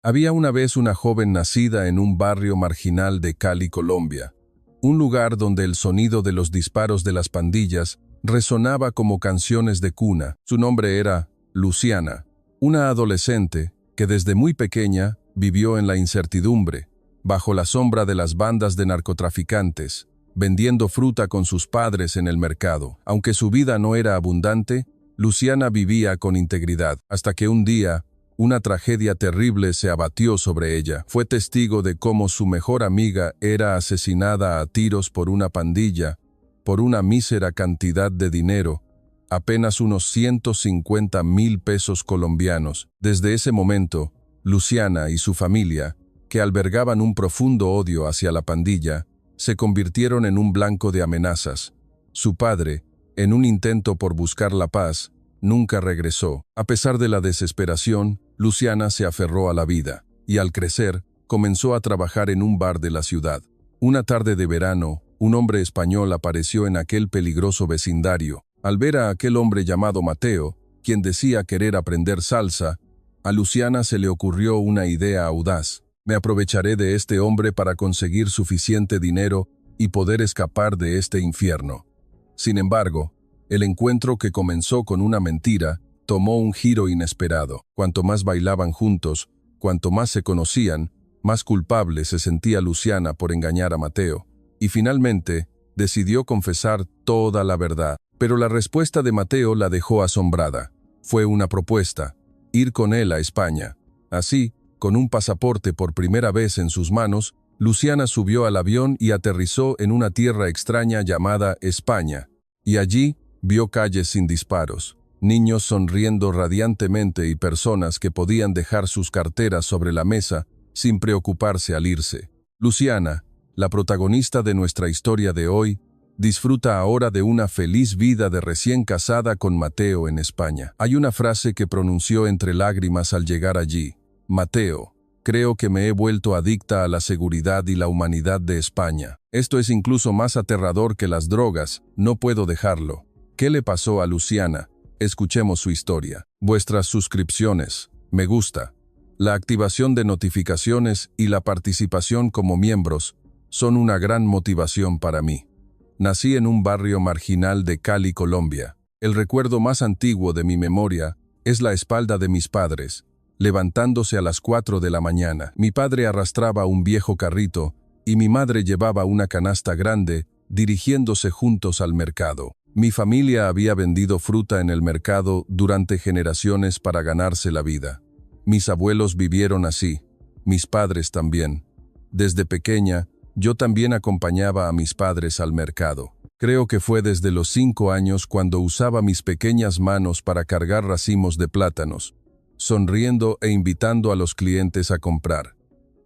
Había una vez una joven nacida en un barrio marginal de Cali, Colombia, un lugar donde el sonido de los disparos de las pandillas resonaba como canciones de cuna. Su nombre era Luciana, una adolescente que desde muy pequeña vivió en la incertidumbre, bajo la sombra de las bandas de narcotraficantes, vendiendo fruta con sus padres en el mercado. Aunque su vida no era abundante, Luciana vivía con integridad, hasta que un día, una tragedia terrible se abatió sobre ella. Fue testigo de cómo su mejor amiga era asesinada a tiros por una pandilla, por una mísera cantidad de dinero, apenas unos 150,000 pesos colombianos. Desde ese momento, Luciana y su familia, que albergaban un profundo odio hacia la pandilla, se convirtieron en un blanco de amenazas. Su padre, en un intento por buscar la paz, nunca regresó. A pesar de la desesperación, Luciana se aferró a la vida, y al crecer, comenzó a trabajar en un bar de la ciudad. Una tarde de verano, un hombre español apareció en aquel peligroso vecindario. Al ver a aquel hombre llamado Mateo, quien decía querer aprender salsa, a Luciana se le ocurrió una idea audaz. Me aprovecharé de este hombre para conseguir suficiente dinero y poder escapar de este infierno. Sin embargo, el encuentro, que comenzó con una mentira, tomó un giro inesperado. Cuanto más bailaban juntos, cuanto más se conocían, más culpable se sentía Luciana por engañar a Mateo. Y finalmente, decidió confesar toda la verdad. Pero la respuesta de Mateo la dejó asombrada. Fue una propuesta: ir con él a España. Así, con un pasaporte por primera vez en sus manos, Luciana subió al avión y aterrizó en una tierra extraña llamada España. Y allí vio calles sin disparos, niños sonriendo radiantemente y personas que podían dejar sus carteras sobre la mesa sin preocuparse al irse. Luciana, la protagonista de nuestra historia de hoy, disfruta ahora de una feliz vida de recién casada con Mateo en España. Hay una frase que pronunció entre lágrimas al llegar allí: Mateo, creo que me he vuelto adicta a la seguridad y la humanidad de España. Esto es incluso más aterrador que las drogas, no puedo dejarlo. ¿Qué le pasó a Luciana? Escuchemos su historia. Vuestras suscripciones, me gusta, la activación de notificaciones y la participación como miembros son una gran motivación para mí. Nací en un barrio marginal de Cali, Colombia. El recuerdo más antiguo de mi memoria es la espalda de mis padres, levantándose a las 4 de la mañana. Mi padre arrastraba un viejo carrito y mi madre llevaba una canasta grande, dirigiéndose juntos al mercado. Mi familia había vendido fruta en el mercado durante generaciones para ganarse la vida. Mis abuelos vivieron así, mis padres también. Desde pequeña, yo también acompañaba a mis padres al mercado. Creo que fue desde los 5 años cuando usaba mis pequeñas manos para cargar racimos de plátanos, sonriendo e invitando a los clientes a comprar.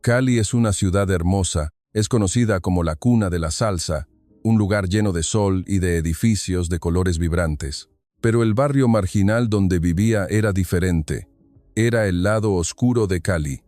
Cali es una ciudad hermosa, es conocida como la cuna de la salsa, un lugar lleno de sol y de edificios de colores vibrantes. Pero el barrio marginal donde vivía era diferente. Era el lado oscuro de Cali.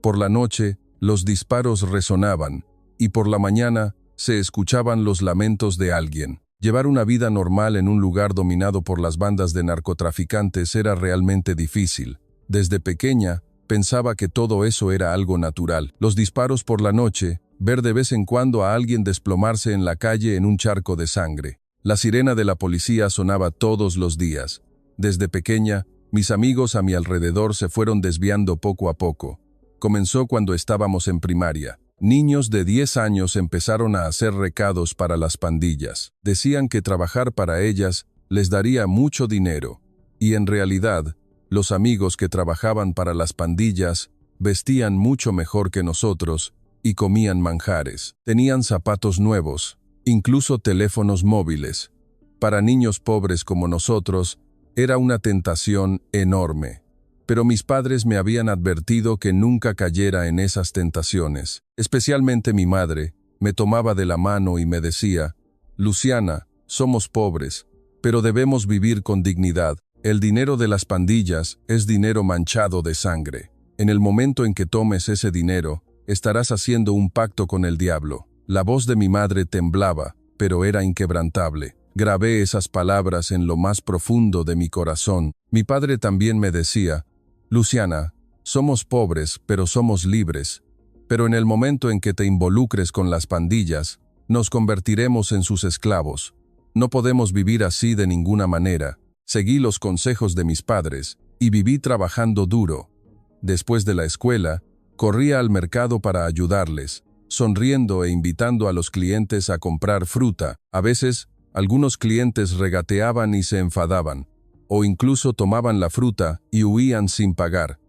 Por la noche, los disparos resonaban, y por la mañana se escuchaban los lamentos de alguien. Llevar una vida normal en un lugar dominado por las bandas de narcotraficantes era realmente difícil. Desde pequeña, pensaba que todo eso era algo natural. Los disparos por la noche, ver de vez en cuando a alguien desplomarse en la calle en un charco de sangre. La sirena de la policía sonaba todos los días. Desde pequeña, mis amigos a mi alrededor se fueron desviando poco a poco. Comenzó cuando estábamos en primaria. Niños de 10 años empezaron a hacer recados para las pandillas. Decían que trabajar para ellas les daría mucho dinero. Y en realidad, los amigos que trabajaban para las pandillas vestían mucho mejor que nosotros y comían manjares. Tenían zapatos nuevos, incluso teléfonos móviles. Para niños pobres como nosotros, era una tentación enorme. Pero mis padres me habían advertido que nunca cayera en esas tentaciones. Especialmente mi madre, me tomaba de la mano y me decía: Luciana, somos pobres, pero debemos vivir con dignidad. El dinero de las pandillas es dinero manchado de sangre. En el momento en que tomes ese dinero, estarás haciendo un pacto con el diablo. La voz de mi madre temblaba, pero era inquebrantable. Grabé esas palabras en lo más profundo de mi corazón. Mi padre también me decía: Luciana, somos pobres, pero somos libres. Pero en el momento en que te involucres con las pandillas, nos convertiremos en sus esclavos. No podemos vivir así de ninguna manera. Seguí los consejos de mis padres y viví trabajando duro. Después de la escuela, corría al mercado para ayudarles, sonriendo e invitando a los clientes a comprar fruta. A veces, algunos clientes regateaban y se enfadaban, o incluso tomaban la fruta y huían sin pagar.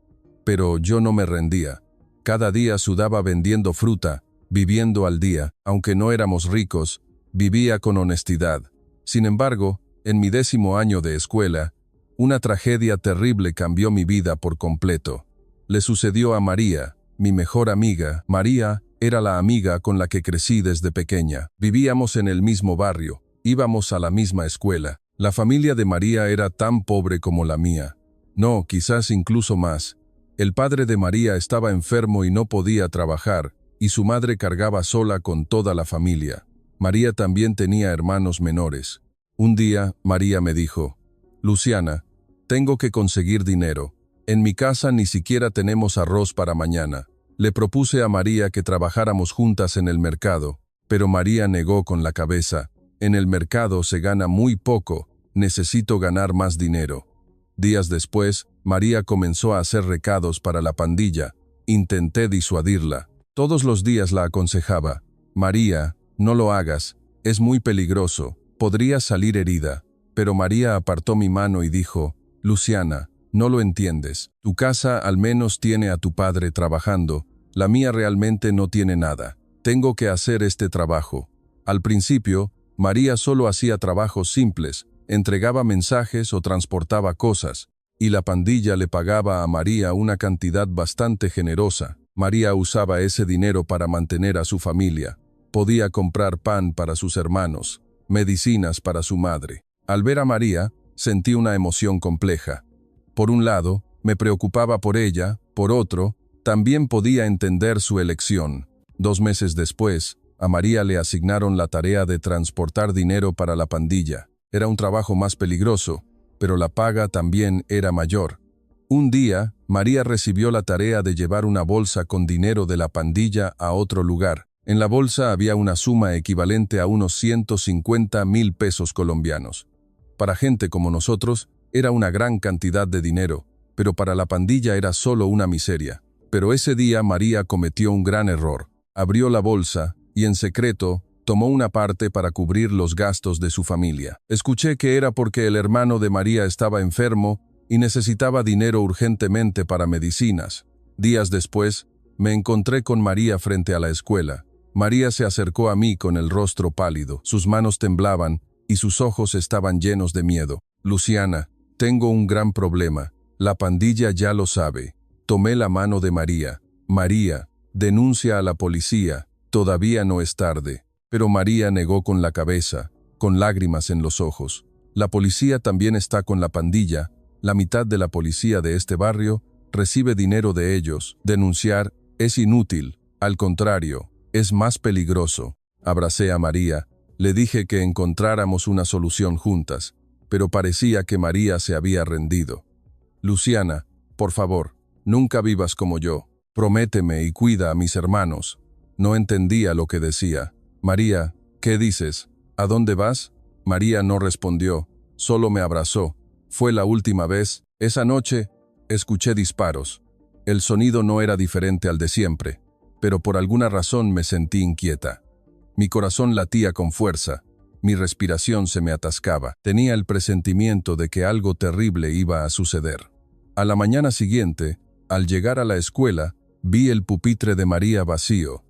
Pero yo no me rendía. Cada día sudaba vendiendo fruta, viviendo al día. Aunque no éramos ricos, vivía con honestidad. Sin embargo, en mi 10º año de escuela, una tragedia terrible cambió mi vida por completo. Le sucedió a María, mi mejor amiga. María era la amiga con la que crecí desde pequeña. Vivíamos en el mismo barrio, íbamos a la misma escuela. La familia de María era tan pobre como la mía. No, quizás incluso más. El padre de María estaba enfermo y no podía trabajar, y su madre cargaba sola con toda la familia. María también tenía hermanos menores. Un día, María me dijo: «Luciana, tengo que conseguir dinero. En mi casa ni siquiera tenemos arroz para mañana». Le propuse a María que trabajáramos juntas en el mercado, pero María negó con la cabeza. «En el mercado se gana muy poco, necesito ganar más dinero». Días después, María comenzó a hacer recados para la pandilla. Intenté disuadirla. Todos los días la aconsejaba: «María, no lo hagas, es muy peligroso, podrías salir herida». Pero María apartó mi mano y dijo: «Luciana, no lo entiendes. Tu casa al menos tiene a tu padre trabajando, la mía realmente no tiene nada. Tengo que hacer este trabajo». Al principio, María solo hacía trabajos simples, entregaba mensajes o transportaba cosas, y la pandilla le pagaba a María una cantidad bastante generosa. María usaba ese dinero para mantener a su familia. Podía comprar pan para sus hermanos, medicinas para su madre. Al ver a María, sentí una emoción compleja. Por un lado, me preocupaba por ella, por otro, también podía entender su elección. 2 meses después, a María le asignaron la tarea de transportar dinero para la pandilla. Era un trabajo más peligroso, pero la paga también era mayor. Un día, María recibió la tarea de llevar una bolsa con dinero de la pandilla a otro lugar. En la bolsa había una suma equivalente a unos 150,000 pesos colombianos. Para gente como nosotros, era una gran cantidad de dinero, pero para la pandilla era solo una miseria. Pero ese día María cometió un gran error. Abrió la bolsa y en secreto tomó una parte para cubrir los gastos de su familia. Escuché que era porque el hermano de María estaba enfermo y necesitaba dinero urgentemente para medicinas. Días después, me encontré con María frente a la escuela. María se acercó a mí con el rostro pálido. Sus manos temblaban y sus ojos estaban llenos de miedo. «Luciana, tengo un gran problema. La pandilla ya lo sabe». Tomé la mano de María. «María, denuncia a la policía. Todavía no es tarde». Pero María negó con la cabeza, con lágrimas en los ojos. «La policía también está con la pandilla. La mitad de la policía de este barrio recibe dinero de ellos. Denunciar es inútil. Al contrario, es más peligroso». Abracé a María. Le dije que encontráramos una solución juntas, pero parecía que María se había rendido. «Luciana, por favor, nunca vivas como yo. Prométeme y cuida a mis hermanos». No entendía lo que decía. «María, ¿qué dices? ¿A dónde vas?». María no respondió, solo me abrazó. Fue la última vez. Esa noche, escuché disparos. El sonido no era diferente al de siempre, pero por alguna razón me sentí inquieta. Mi corazón latía con fuerza, mi respiración se me atascaba. Tenía el presentimiento de que algo terrible iba a suceder. A la mañana siguiente, al llegar a la escuela, vi el pupitre de María vacío.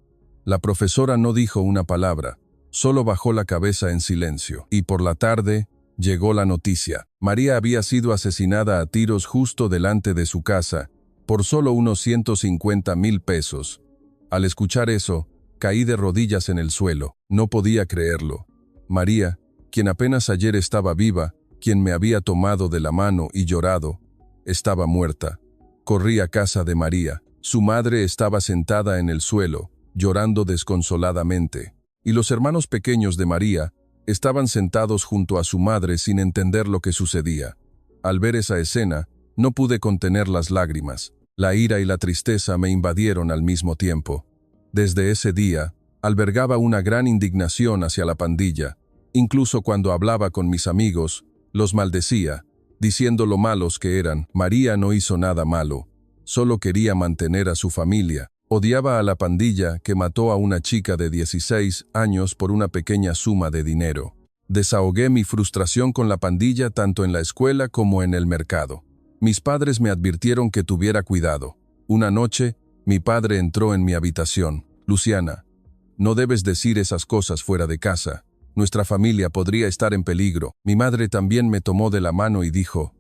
La profesora no dijo una palabra, solo bajó la cabeza en silencio. Y por la tarde, llegó la noticia. María había sido asesinada a tiros justo delante de su casa, por solo unos 150,000 pesos. Al escuchar eso, caí de rodillas en el suelo. No podía creerlo. María, quien apenas ayer estaba viva, quien me había tomado de la mano y llorado, estaba muerta. Corrí a casa de María. Su madre estaba sentada en el suelo, llorando desconsoladamente, y los hermanos pequeños de María estaban sentados junto a su madre sin entender lo que sucedía. Al ver esa escena, no pude contener las lágrimas. La ira y la tristeza me invadieron al mismo tiempo. Desde ese día, albergaba una gran indignación hacia la pandilla. Incluso cuando hablaba con mis amigos, los maldecía, diciendo lo malos que eran. María no hizo nada malo, solo quería mantener a su familia. Odiaba a la pandilla que mató a una chica de 16 años por una pequeña suma de dinero. Desahogué mi frustración con la pandilla tanto en la escuela como en el mercado. Mis padres me advirtieron que tuviera cuidado. Una noche, mi padre entró en mi habitación. Luciana, no debes decir esas cosas fuera de casa. Nuestra familia podría estar en peligro. Mi madre también me tomó de la mano y dijo,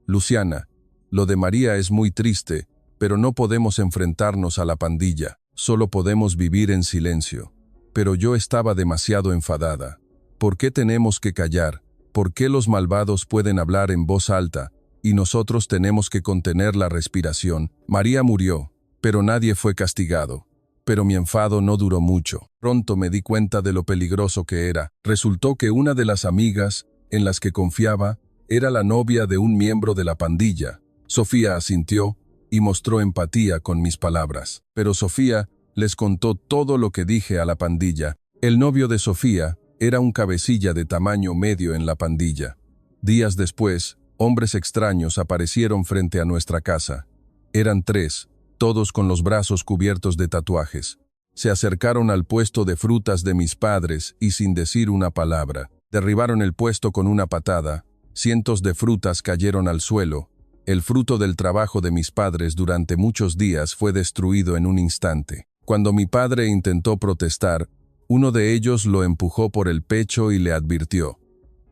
Luciana, lo de María es muy triste, pero no podemos enfrentarnos a la pandilla. Solo podemos vivir en silencio. Pero yo estaba demasiado enfadada. ¿Por qué tenemos que callar? ¿Por qué los malvados pueden hablar en voz alta y nosotros tenemos que contener la respiración? María murió, pero nadie fue castigado. Pero mi enfado no duró mucho. Pronto me di cuenta de lo peligroso que era. Resultó que una de las amigas en las que confiaba era la novia de un miembro de la pandilla. Sofía asintió y mostró empatía con mis palabras. Pero Sofía les contó todo lo que dije a la pandilla. El novio de Sofía era un cabecilla de tamaño medio en la pandilla. Días después, hombres extraños aparecieron frente a nuestra casa. Eran 3, todos con los brazos cubiertos de tatuajes. Se acercaron al puesto de frutas de mis padres y sin decir una palabra, derribaron el puesto con una patada. Cientos de frutas cayeron al suelo. El fruto del trabajo de mis padres durante muchos días fue destruido en un instante. Cuando mi padre intentó protestar, uno de ellos lo empujó por el pecho y le advirtió,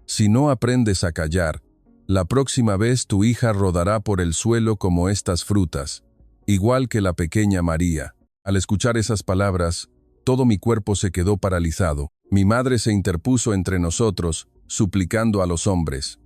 si no aprendes a callar, la próxima vez tu hija rodará por el suelo como estas frutas, igual que la pequeña María. Al escuchar esas palabras, todo mi cuerpo se quedó paralizado. Mi madre se interpuso entre nosotros, suplicando a los hombres,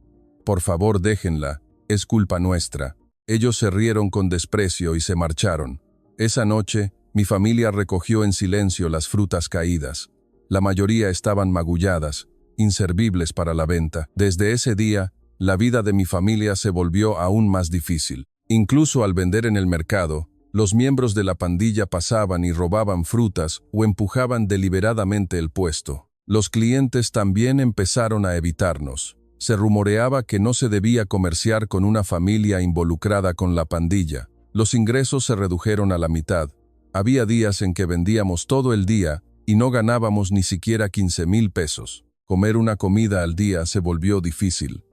por favor déjenla, es culpa nuestra. Ellos se rieron con desprecio y se marcharon. Esa noche, mi familia recogió en silencio las frutas caídas. La mayoría estaban magulladas, inservibles para la venta. Desde ese día, la vida de mi familia se volvió aún más difícil. Incluso al vender en el mercado, los miembros de la pandilla pasaban y robaban frutas o empujaban deliberadamente el puesto. Los clientes también empezaron a evitarnos. Se rumoreaba que no se debía comerciar con una familia involucrada con la pandilla. Los ingresos se redujeron a la mitad. Había días en que vendíamos todo el día y no ganábamos ni siquiera 15,000 pesos. Comer una comida al día se volvió difícil.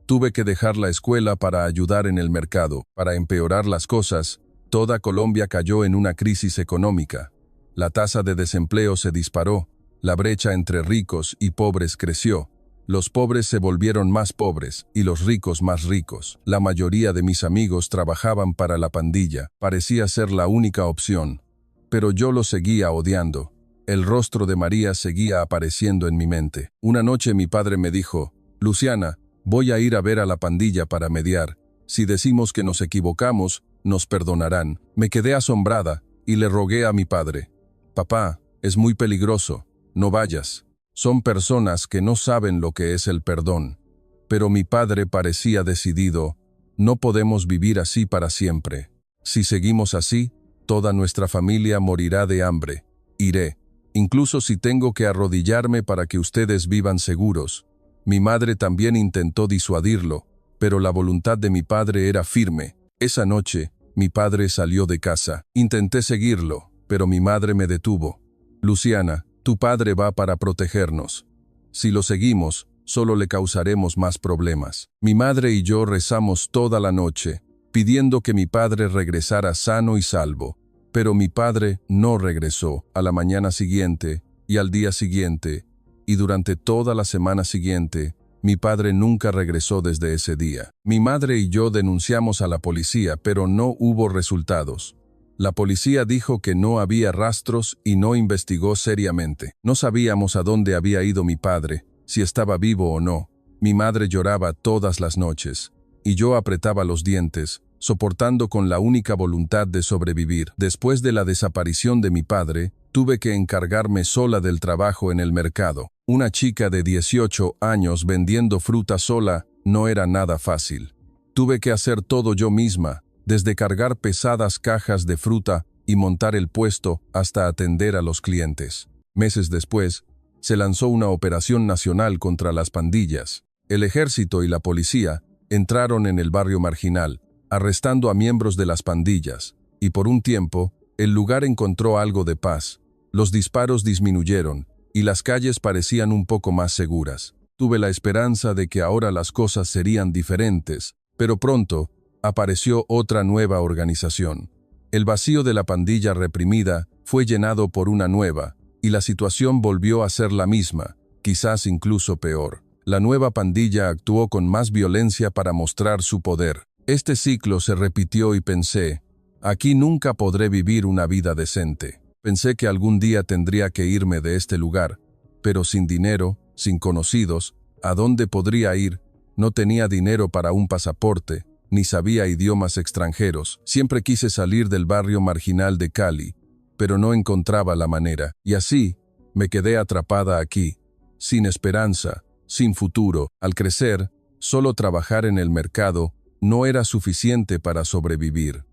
Tuve que dejar la escuela para ayudar en el mercado. Para empeorar las cosas, toda Colombia cayó en una crisis económica. La tasa de desempleo se disparó, la brecha entre ricos y pobres creció. Los pobres se volvieron más pobres y los ricos más ricos. La mayoría de mis amigos trabajaban para la pandilla. Parecía ser la única opción. Pero yo lo seguía odiando. El rostro de María seguía apareciendo en mi mente. Una noche mi padre me dijo, Luciana, voy a ir a ver a la pandilla para mediar. Si decimos que nos equivocamos, nos perdonarán. Me quedé asombrada y le rogué a mi padre, papá, es muy peligroso, no vayas. Son personas que no saben lo que es el perdón. Pero mi padre parecía decidido, no podemos vivir así para siempre. Si seguimos así, toda nuestra familia morirá de hambre. Iré, incluso si tengo que arrodillarme para que ustedes vivan seguros. Mi madre también intentó disuadirlo, pero la voluntad de mi padre era firme. Esa noche, mi padre salió de casa. Intenté seguirlo, pero mi madre me detuvo. Luciana, tu padre va para protegernos. Si lo seguimos, solo le causaremos más problemas. Mi madre y yo rezamos toda la noche, pidiendo que mi padre regresara sano y salvo. Pero mi padre no regresó. A la mañana siguiente, y al día siguiente, y durante toda la semana siguiente, mi padre nunca regresó desde ese día. Mi madre y yo denunciamos a la policía, pero no hubo resultados. La policía dijo que no había rastros y no investigó seriamente. No sabíamos a dónde había ido mi padre, si estaba vivo o no. Mi madre lloraba todas las noches, y yo apretaba los dientes, soportando con la única voluntad de sobrevivir. Después de la desaparición de mi padre, tuve que encargarme sola del trabajo en el mercado. Una chica de 18 años vendiendo fruta sola no era nada fácil. Tuve que hacer todo yo misma, desde cargar pesadas cajas de fruta y montar el puesto hasta atender a los clientes. Meses después, se lanzó una operación nacional contra las pandillas. El ejército y la policía entraron en el barrio marginal, arrestando a miembros de las pandillas, y por un tiempo, el lugar encontró algo de paz. Los disparos disminuyeron, y las calles parecían un poco más seguras. Tuve la esperanza de que ahora las cosas serían diferentes, pero pronto apareció otra nueva organización. El vacío de la pandilla reprimida fue llenado por una nueva, y la situación volvió a ser la misma, quizás incluso peor. La nueva pandilla actuó con más violencia para mostrar su poder. Este ciclo se repitió y pensé, aquí nunca podré vivir una vida decente. Pensé que algún día tendría que irme de este lugar, pero sin dinero, sin conocidos, ¿a dónde podría ir? No tenía dinero para un pasaporte, ni sabía idiomas extranjeros. Siempre quise salir del barrio marginal de Cali, pero no encontraba la manera. Y así, me quedé atrapada aquí, sin esperanza, sin futuro. Al crecer, solo trabajar en el mercado no era suficiente para sobrevivir.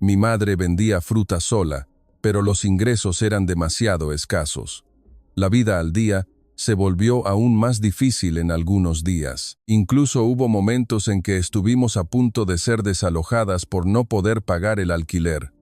Mi madre vendía fruta sola, pero los ingresos eran demasiado escasos. La vida al día se volvió aún más difícil en algunos días. Incluso hubo momentos en que estuvimos a punto de ser desalojadas por no poder pagar el alquiler.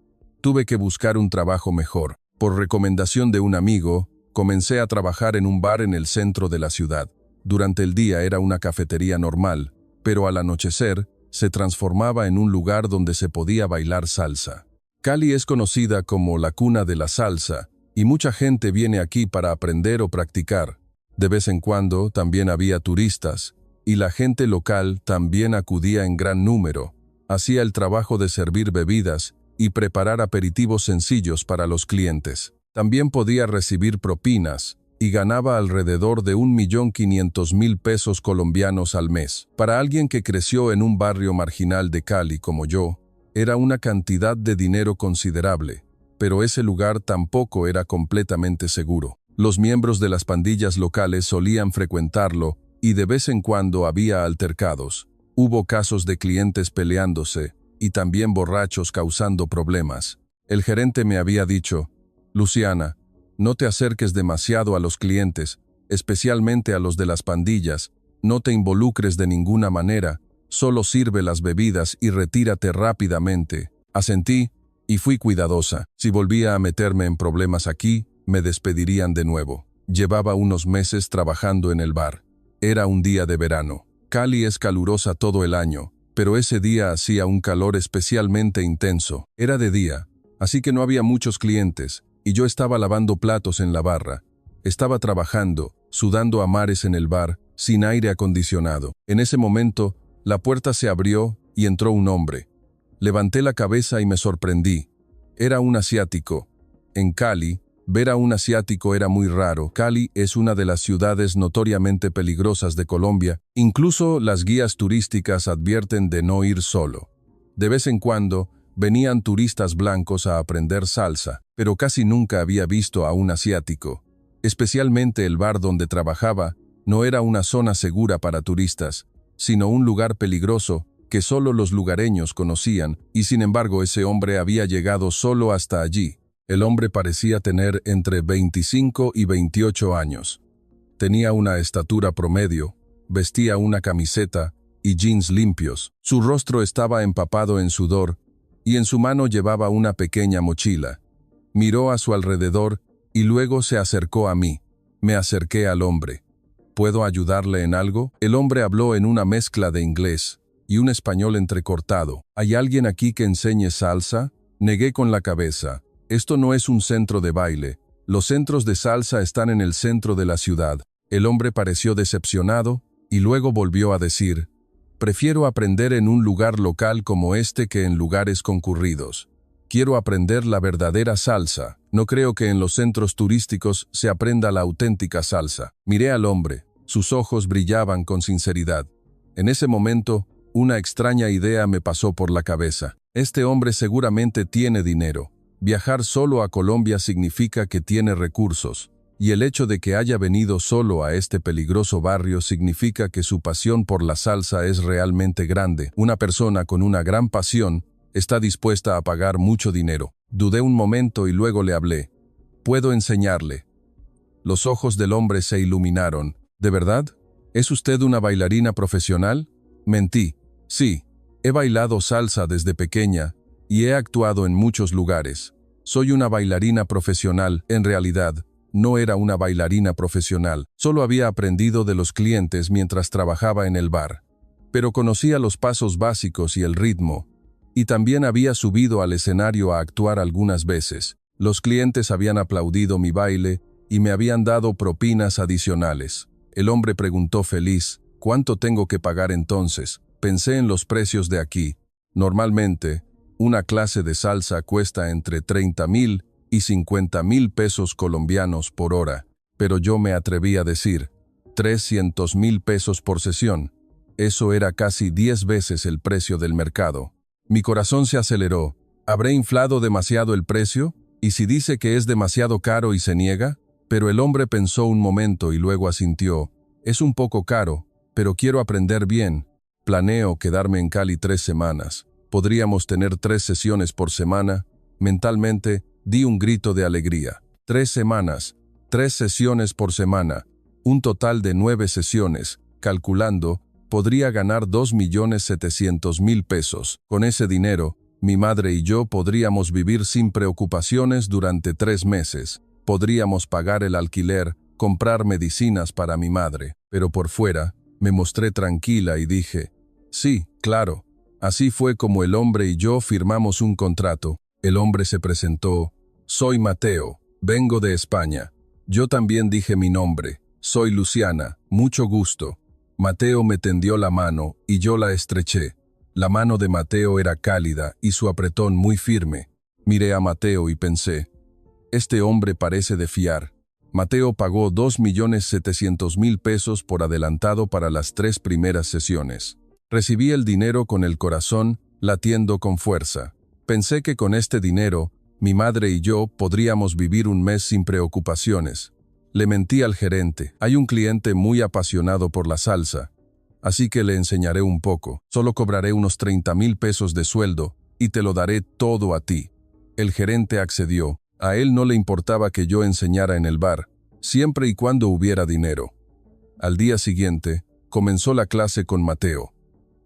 Tuve que buscar un trabajo mejor. Por recomendación de un amigo, comencé a trabajar en un bar en el centro de la ciudad. Durante el día era una cafetería normal, pero al anochecer se transformaba en un lugar donde se podía bailar salsa. Cali es conocida como la cuna de la salsa, y mucha gente viene aquí para aprender o practicar. De vez en cuando también había turistas, y la gente local también acudía en gran número. Hacía el trabajo de servir bebidas y preparar aperitivos sencillos para los clientes. También podía recibir propinas, y ganaba alrededor de 1.500.000 pesos colombianos al mes. Para alguien que creció en un barrio marginal de Cali como yo, era una cantidad de dinero considerable, pero ese lugar tampoco era completamente seguro. Los miembros de las pandillas locales solían frecuentarlo y de vez en cuando había altercados. Hubo casos de clientes peleándose y también borrachos causando problemas. El gerente me había dicho, Luciana, no te acerques demasiado a los clientes, especialmente a los de las pandillas, no te involucres de ninguna manera, solo sirve las bebidas y retírate rápidamente. Asentí y fui cuidadosa. Si volvía a meterme en problemas aquí, me despedirían de nuevo. Llevaba unos meses trabajando en el bar. Era un día de verano. Cali es calurosa todo el año, pero ese día hacía un calor especialmente intenso. Era de día, así que no había muchos clientes, y yo estaba lavando platos en la barra. Estaba trabajando, sudando a mares en el bar, sin aire acondicionado. En ese momento, la puerta se abrió y entró un hombre. Levanté la cabeza y me sorprendí. Era un asiático. En Cali, ver a un asiático era muy raro. Cali es una de las ciudades notoriamente peligrosas de Colombia. Incluso las guías turísticas advierten de no ir solo. De vez en cuando, venían turistas blancos a aprender salsa, pero casi nunca había visto a un asiático. Especialmente el bar donde trabajaba no era una zona segura para turistas, sino un lugar peligroso que solo los lugareños conocían, y sin embargo ese hombre había llegado solo hasta allí. El hombre parecía tener entre 25 y 28 años. Tenía una estatura promedio, vestía una camiseta y jeans limpios. Su rostro estaba empapado en sudor, y en su mano llevaba una pequeña mochila. Miró a su alrededor y luego se acercó a mí. Me acerqué al hombre. ¿Puedo ayudarle en algo? El hombre habló en una mezcla de inglés y un español entrecortado. ¿Hay alguien aquí que enseñe salsa? Negué con la cabeza. Esto no es un centro de baile. Los centros de salsa están en el centro de la ciudad. El hombre pareció decepcionado y luego volvió a decir, prefiero aprender en un lugar local como este que en lugares concurridos. Quiero aprender la verdadera salsa. No creo que en los centros turísticos se aprenda la auténtica salsa. Miré al hombre. Sus ojos brillaban con sinceridad. En ese momento, una extraña idea me pasó por la cabeza. Este hombre seguramente tiene dinero. Viajar solo a Colombia significa que tiene recursos. Y el hecho de que haya venido solo a este peligroso barrio significa que su pasión por la salsa es realmente grande. Una persona con una gran pasión Está dispuesta a pagar mucho dinero. Dudé un momento y luego le hablé. Puedo enseñarle. Los ojos del hombre se iluminaron. ¿De verdad? ¿Es usted una bailarina profesional? Mentí. Sí, he bailado salsa desde pequeña y he actuado en muchos lugares. Soy una bailarina profesional. En realidad, no era una bailarina profesional. Solo había aprendido de los clientes mientras trabajaba en el bar. Pero conocía los pasos básicos y el ritmo. Y también había subido al escenario a actuar algunas veces. Los clientes habían aplaudido mi baile y me habían dado propinas adicionales. El hombre preguntó feliz, ¿cuánto tengo que pagar entonces? Pensé en los precios de aquí. Normalmente, una clase de salsa cuesta entre 30,000 y 50,000 pesos colombianos por hora, pero yo me atreví a decir 300,000 pesos por sesión. Eso era casi 10 veces el precio del mercado. Mi corazón se aceleró. ¿Habré inflado demasiado el precio? ¿Y si dice que es demasiado caro y se niega? Pero el hombre pensó un momento y luego asintió. Es un poco caro, pero quiero aprender bien. Planeo quedarme en Cali 3 semanas. Podríamos tener 3 sesiones por semana. Mentalmente, di un grito de alegría. 3 semanas, 3 sesiones por semana. Un total de 9 sesiones. Calculando, podría ganar 2,700,000 pesos. Con ese dinero, mi madre y yo podríamos vivir sin preocupaciones durante 3 meses. Podríamos pagar el alquiler, comprar medicinas para mi madre. Pero por fuera, me mostré tranquila y dije, sí, claro. Así fue como el hombre y yo firmamos un contrato. El hombre se presentó. Soy Mateo, vengo de España. Yo también dije mi nombre. Soy Luciana, mucho gusto. Mateo me tendió la mano y yo la estreché. La mano de Mateo era cálida y su apretón muy firme. Miré a Mateo y pensé, este hombre parece de fiar. Mateo pagó 2,700,000 pesos por adelantado para las 3 primeras sesiones. Recibí el dinero con el corazón, latiendo con fuerza. Pensé que con este dinero, mi madre y yo podríamos vivir un mes sin preocupaciones. Le mentí al gerente. Hay un cliente muy apasionado por la salsa, así que le enseñaré un poco. Solo cobraré unos 30,000 pesos de sueldo y te lo daré todo a ti. El gerente accedió. A él no le importaba que yo enseñara en el bar, siempre y cuando hubiera dinero. Al día siguiente, comenzó la clase con Mateo.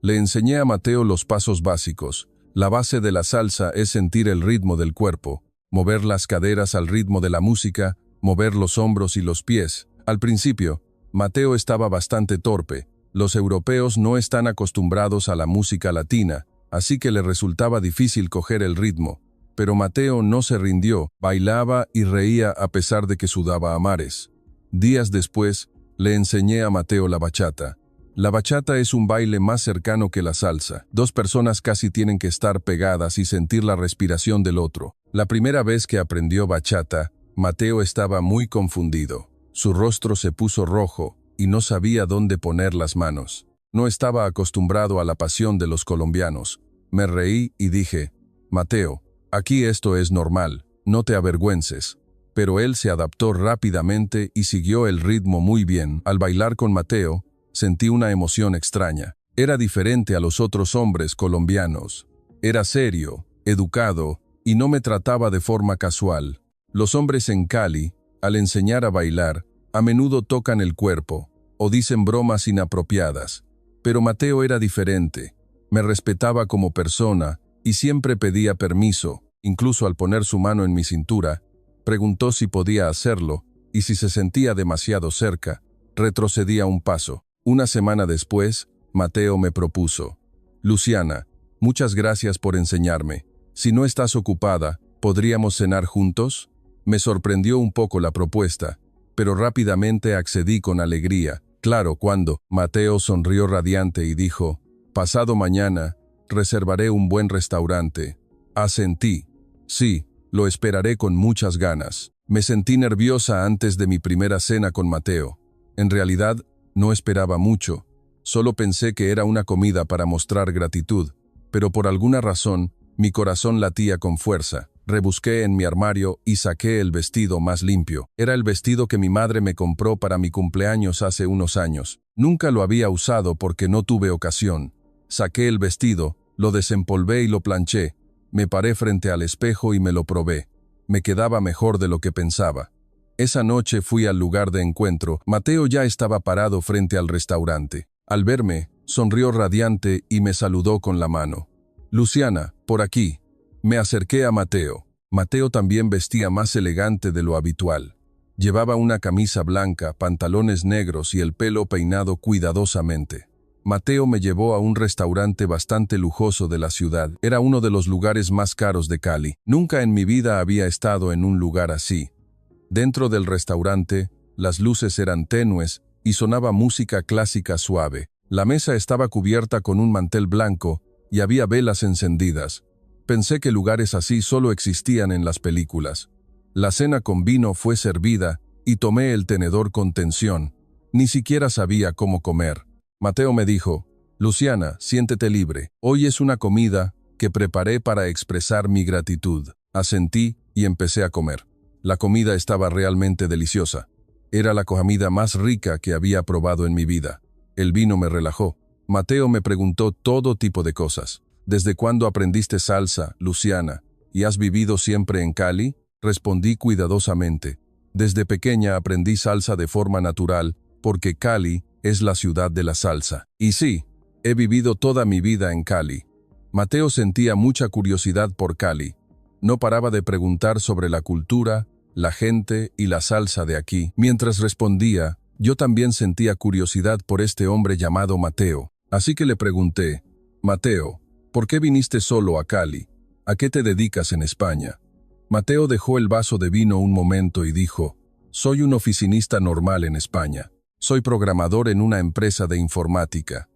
Le enseñé a Mateo los pasos básicos. La base de la salsa es sentir el ritmo del cuerpo, mover las caderas al ritmo de la música, mover los hombros y los pies. Al principio, Mateo estaba bastante torpe. Los europeos no están acostumbrados a la música latina, así que le resultaba difícil coger el ritmo. Pero Mateo no se rindió, bailaba y reía a pesar de que sudaba a mares. Días después, le enseñé a Mateo la bachata. La bachata es un baile más cercano que la salsa. 2 personas casi tienen que estar pegadas y sentir la respiración del otro. La primera vez que aprendió bachata, Mateo estaba muy confundido. Su rostro se puso rojo y no sabía dónde poner las manos. No estaba acostumbrado a la pasión de los colombianos. Me reí y dije, Mateo, aquí esto es normal, no te avergüences. Pero él se adaptó rápidamente y siguió el ritmo muy bien. Al bailar con Mateo, sentí una emoción extraña. Era diferente a los otros hombres colombianos. Era serio, educado y no me trataba de forma casual. Los hombres en Cali, al enseñar a bailar, a menudo tocan el cuerpo o dicen bromas inapropiadas. Pero Mateo era diferente. Me respetaba como persona y siempre pedía permiso. Incluso al poner su mano en mi cintura, preguntó si podía hacerlo y si se sentía demasiado cerca, retrocedía un paso. Una semana después, Mateo me propuso, Luciana, muchas gracias por enseñarme. Si no estás ocupada, ¿podríamos cenar juntos? Me sorprendió un poco la propuesta, pero rápidamente accedí con alegría. Claro, cuando. Mateo sonrió radiante y dijo, pasado mañana, reservaré un buen restaurante. Asentí. Sí, lo esperaré con muchas ganas. Me sentí nerviosa antes de mi primera cena con Mateo. En realidad, no esperaba mucho. Solo pensé que era una comida para mostrar gratitud, pero por alguna razón, mi corazón latía con fuerza. Rebusqué en mi armario y saqué el vestido más limpio. Era el vestido que mi madre me compró para mi cumpleaños hace unos años. Nunca lo había usado porque no tuve ocasión. Saqué el vestido, lo desempolvé y lo planché. Me paré frente al espejo y me lo probé. Me quedaba mejor de lo que pensaba. Esa noche fui al lugar de encuentro. Mateo ya estaba parado frente al restaurante. Al verme, sonrió radiante y me saludó con la mano. «Luciana, por aquí». Me acerqué a Mateo. Mateo también vestía más elegante de lo habitual. Llevaba una camisa blanca, pantalones negros y el pelo peinado cuidadosamente. Mateo me llevó a un restaurante bastante lujoso de la ciudad. Era uno de los lugares más caros de Cali. Nunca en mi vida había estado en un lugar así. Dentro del restaurante, las luces eran tenues y sonaba música clásica suave. La mesa estaba cubierta con un mantel blanco y había velas encendidas. Pensé que lugares así solo existían en las películas. La cena con vino fue servida y tomé el tenedor con tensión. Ni siquiera sabía cómo comer. Mateo me dijo: «Luciana, siéntete libre. Hoy es una comida que preparé para expresar mi gratitud». Asentí y empecé a comer. La comida estaba realmente deliciosa. Era la comida más rica que había probado en mi vida. El vino me relajó. Mateo me preguntó todo tipo de cosas. «¿Desde cuándo aprendiste salsa, Luciana? ¿Y has vivido siempre en Cali?». Respondí cuidadosamente. «Desde pequeña aprendí salsa de forma natural, porque Cali es la ciudad de la salsa. Y sí, he vivido toda mi vida en Cali». Mateo sentía mucha curiosidad por Cali. No paraba de preguntar sobre la cultura, la gente y la salsa de aquí. Mientras respondía, yo también sentía curiosidad por este hombre llamado Mateo. Así que le pregunté: «Mateo, ¿por qué viniste solo a Cali? ¿A qué te dedicas en España?». Mateo dejó el vaso de vino un momento y dijo: «Soy un oficinista normal en España. Soy programador en una empresa de informática.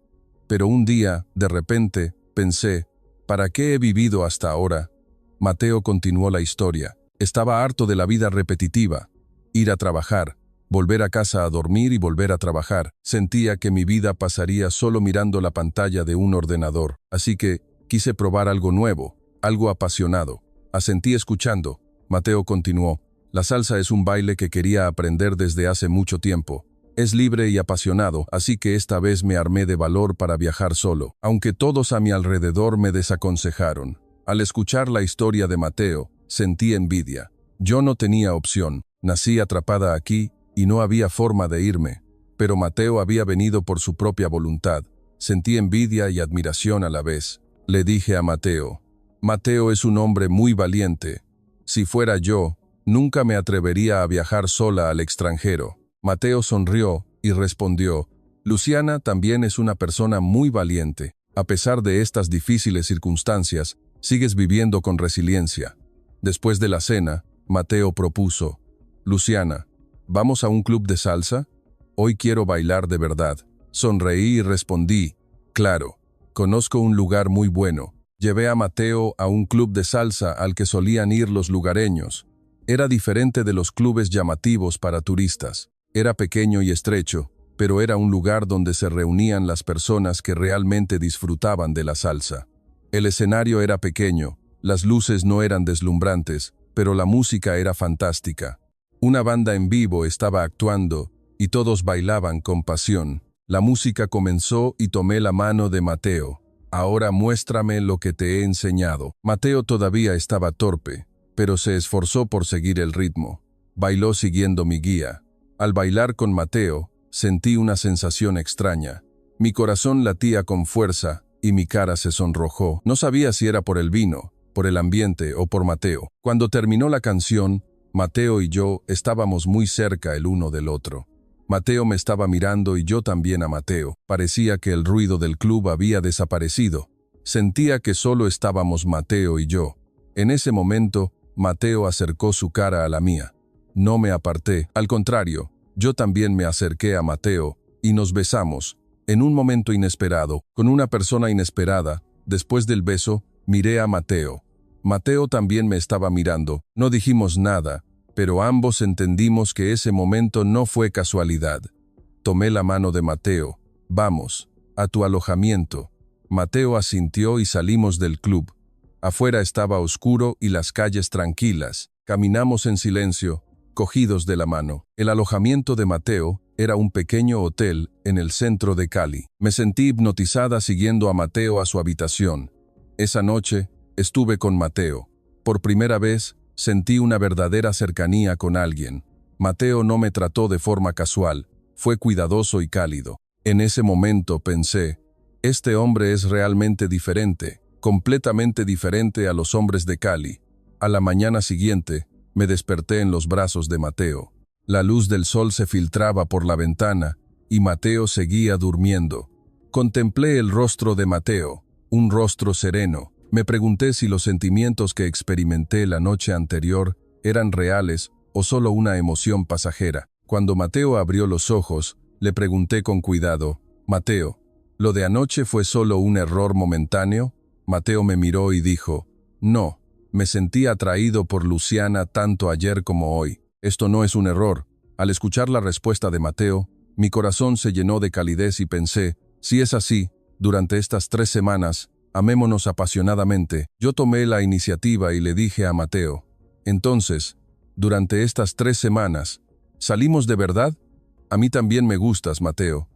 Pero un día, de repente, pensé, ¿para qué he vivido hasta ahora?». Mateo continuó la historia. Estaba harto de la vida repetitiva. Ir a trabajar, volver a casa a dormir y volver a trabajar. Sentía que mi vida pasaría solo mirando la pantalla de un ordenador. Así que quise probar algo nuevo, algo apasionado. Asentí escuchando. Mateo continuó: «La salsa es un baile que quería aprender desde hace mucho tiempo. Es libre y apasionado, así que esta vez me armé de valor para viajar solo, aunque todos a mi alrededor me desaconsejaron». Al escuchar la historia de Mateo, sentí envidia. Yo no tenía opción. Nací atrapada aquí y no había forma de irme. Pero Mateo había venido por su propia voluntad. Sentí envidia y admiración a la vez. Le dije a Mateo: «Mateo es un hombre muy valiente. Si fuera yo, nunca me atrevería a viajar sola al extranjero». Mateo sonrió y respondió: «Luciana también es una persona muy valiente. A pesar de estas difíciles circunstancias, sigues viviendo con resiliencia». Después de la cena, Mateo propuso: «Luciana, ¿vamos a un club de salsa? Hoy quiero bailar de verdad». Sonreí y respondí: «Claro, conozco un lugar muy bueno». Llevé a Mateo a un club de salsa al que solían ir los lugareños. Era diferente de los clubes llamativos para turistas. Era pequeño y estrecho, pero era un lugar donde se reunían las personas que realmente disfrutaban de la salsa. El escenario era pequeño, las luces no eran deslumbrantes, pero la música era fantástica. Una banda en vivo estaba actuando y todos bailaban con pasión. La música comenzó y tomé la mano de Mateo. «Ahora muéstrame lo que te he enseñado». Mateo todavía estaba torpe, pero se esforzó por seguir el ritmo. Bailó siguiendo mi guía. Al bailar con Mateo, sentí una sensación extraña. Mi corazón latía con fuerza y mi cara se sonrojó. No sabía si era por el vino, por el ambiente o por Mateo. Cuando terminó la canción, Mateo y yo estábamos muy cerca el uno del otro. Mateo me estaba mirando y yo también a Mateo. Parecía que el ruido del club había desaparecido. Sentía que solo estábamos Mateo y yo. En ese momento, Mateo acercó su cara a la mía. No me aparté, al contrario, yo también me acerqué a Mateo y nos besamos. En un momento inesperado, con una persona inesperada, después del beso, miré a Mateo. Mateo también me estaba mirando. No dijimos nada, pero ambos entendimos que ese momento no fue casualidad. Tomé la mano de Mateo. «Vamos, a tu alojamiento». Mateo asintió y salimos del club. Afuera estaba oscuro y las calles tranquilas. Caminamos en silencio, cogidos de la mano. El alojamiento de Mateo era un pequeño hotel en el centro de Cali. Me sentí hipnotizada siguiendo a Mateo a su habitación. Esa noche, Estuve con Mateo. Por primera vez, sentí una verdadera cercanía con alguien. Mateo no me trató de forma casual, fue cuidadoso y cálido. En ese momento pensé, este hombre es realmente diferente, completamente diferente a los hombres de Cali. A la mañana siguiente, me desperté en los brazos de Mateo. La luz del sol se filtraba por la ventana y Mateo seguía durmiendo. Contemplé el rostro de Mateo, un rostro sereno. Me pregunté si los sentimientos que experimenté la noche anterior eran reales o solo una emoción pasajera. Cuando Mateo abrió los ojos, le pregunté con cuidado, «Mateo, ¿lo de anoche fue solo un error momentáneo?» Mateo me miró y dijo, «No, me sentí atraído por Luciana tanto ayer como hoy. Esto no es un error». Al escuchar la respuesta de Mateo, mi corazón se llenó de calidez y pensé, si es así, durante estas 3 semanas, amémonos apasionadamente. Yo tomé la iniciativa y le dije a Mateo, entonces, durante estas 3 semanas, ¿salimos de verdad? A mí también me gustas, Mateo.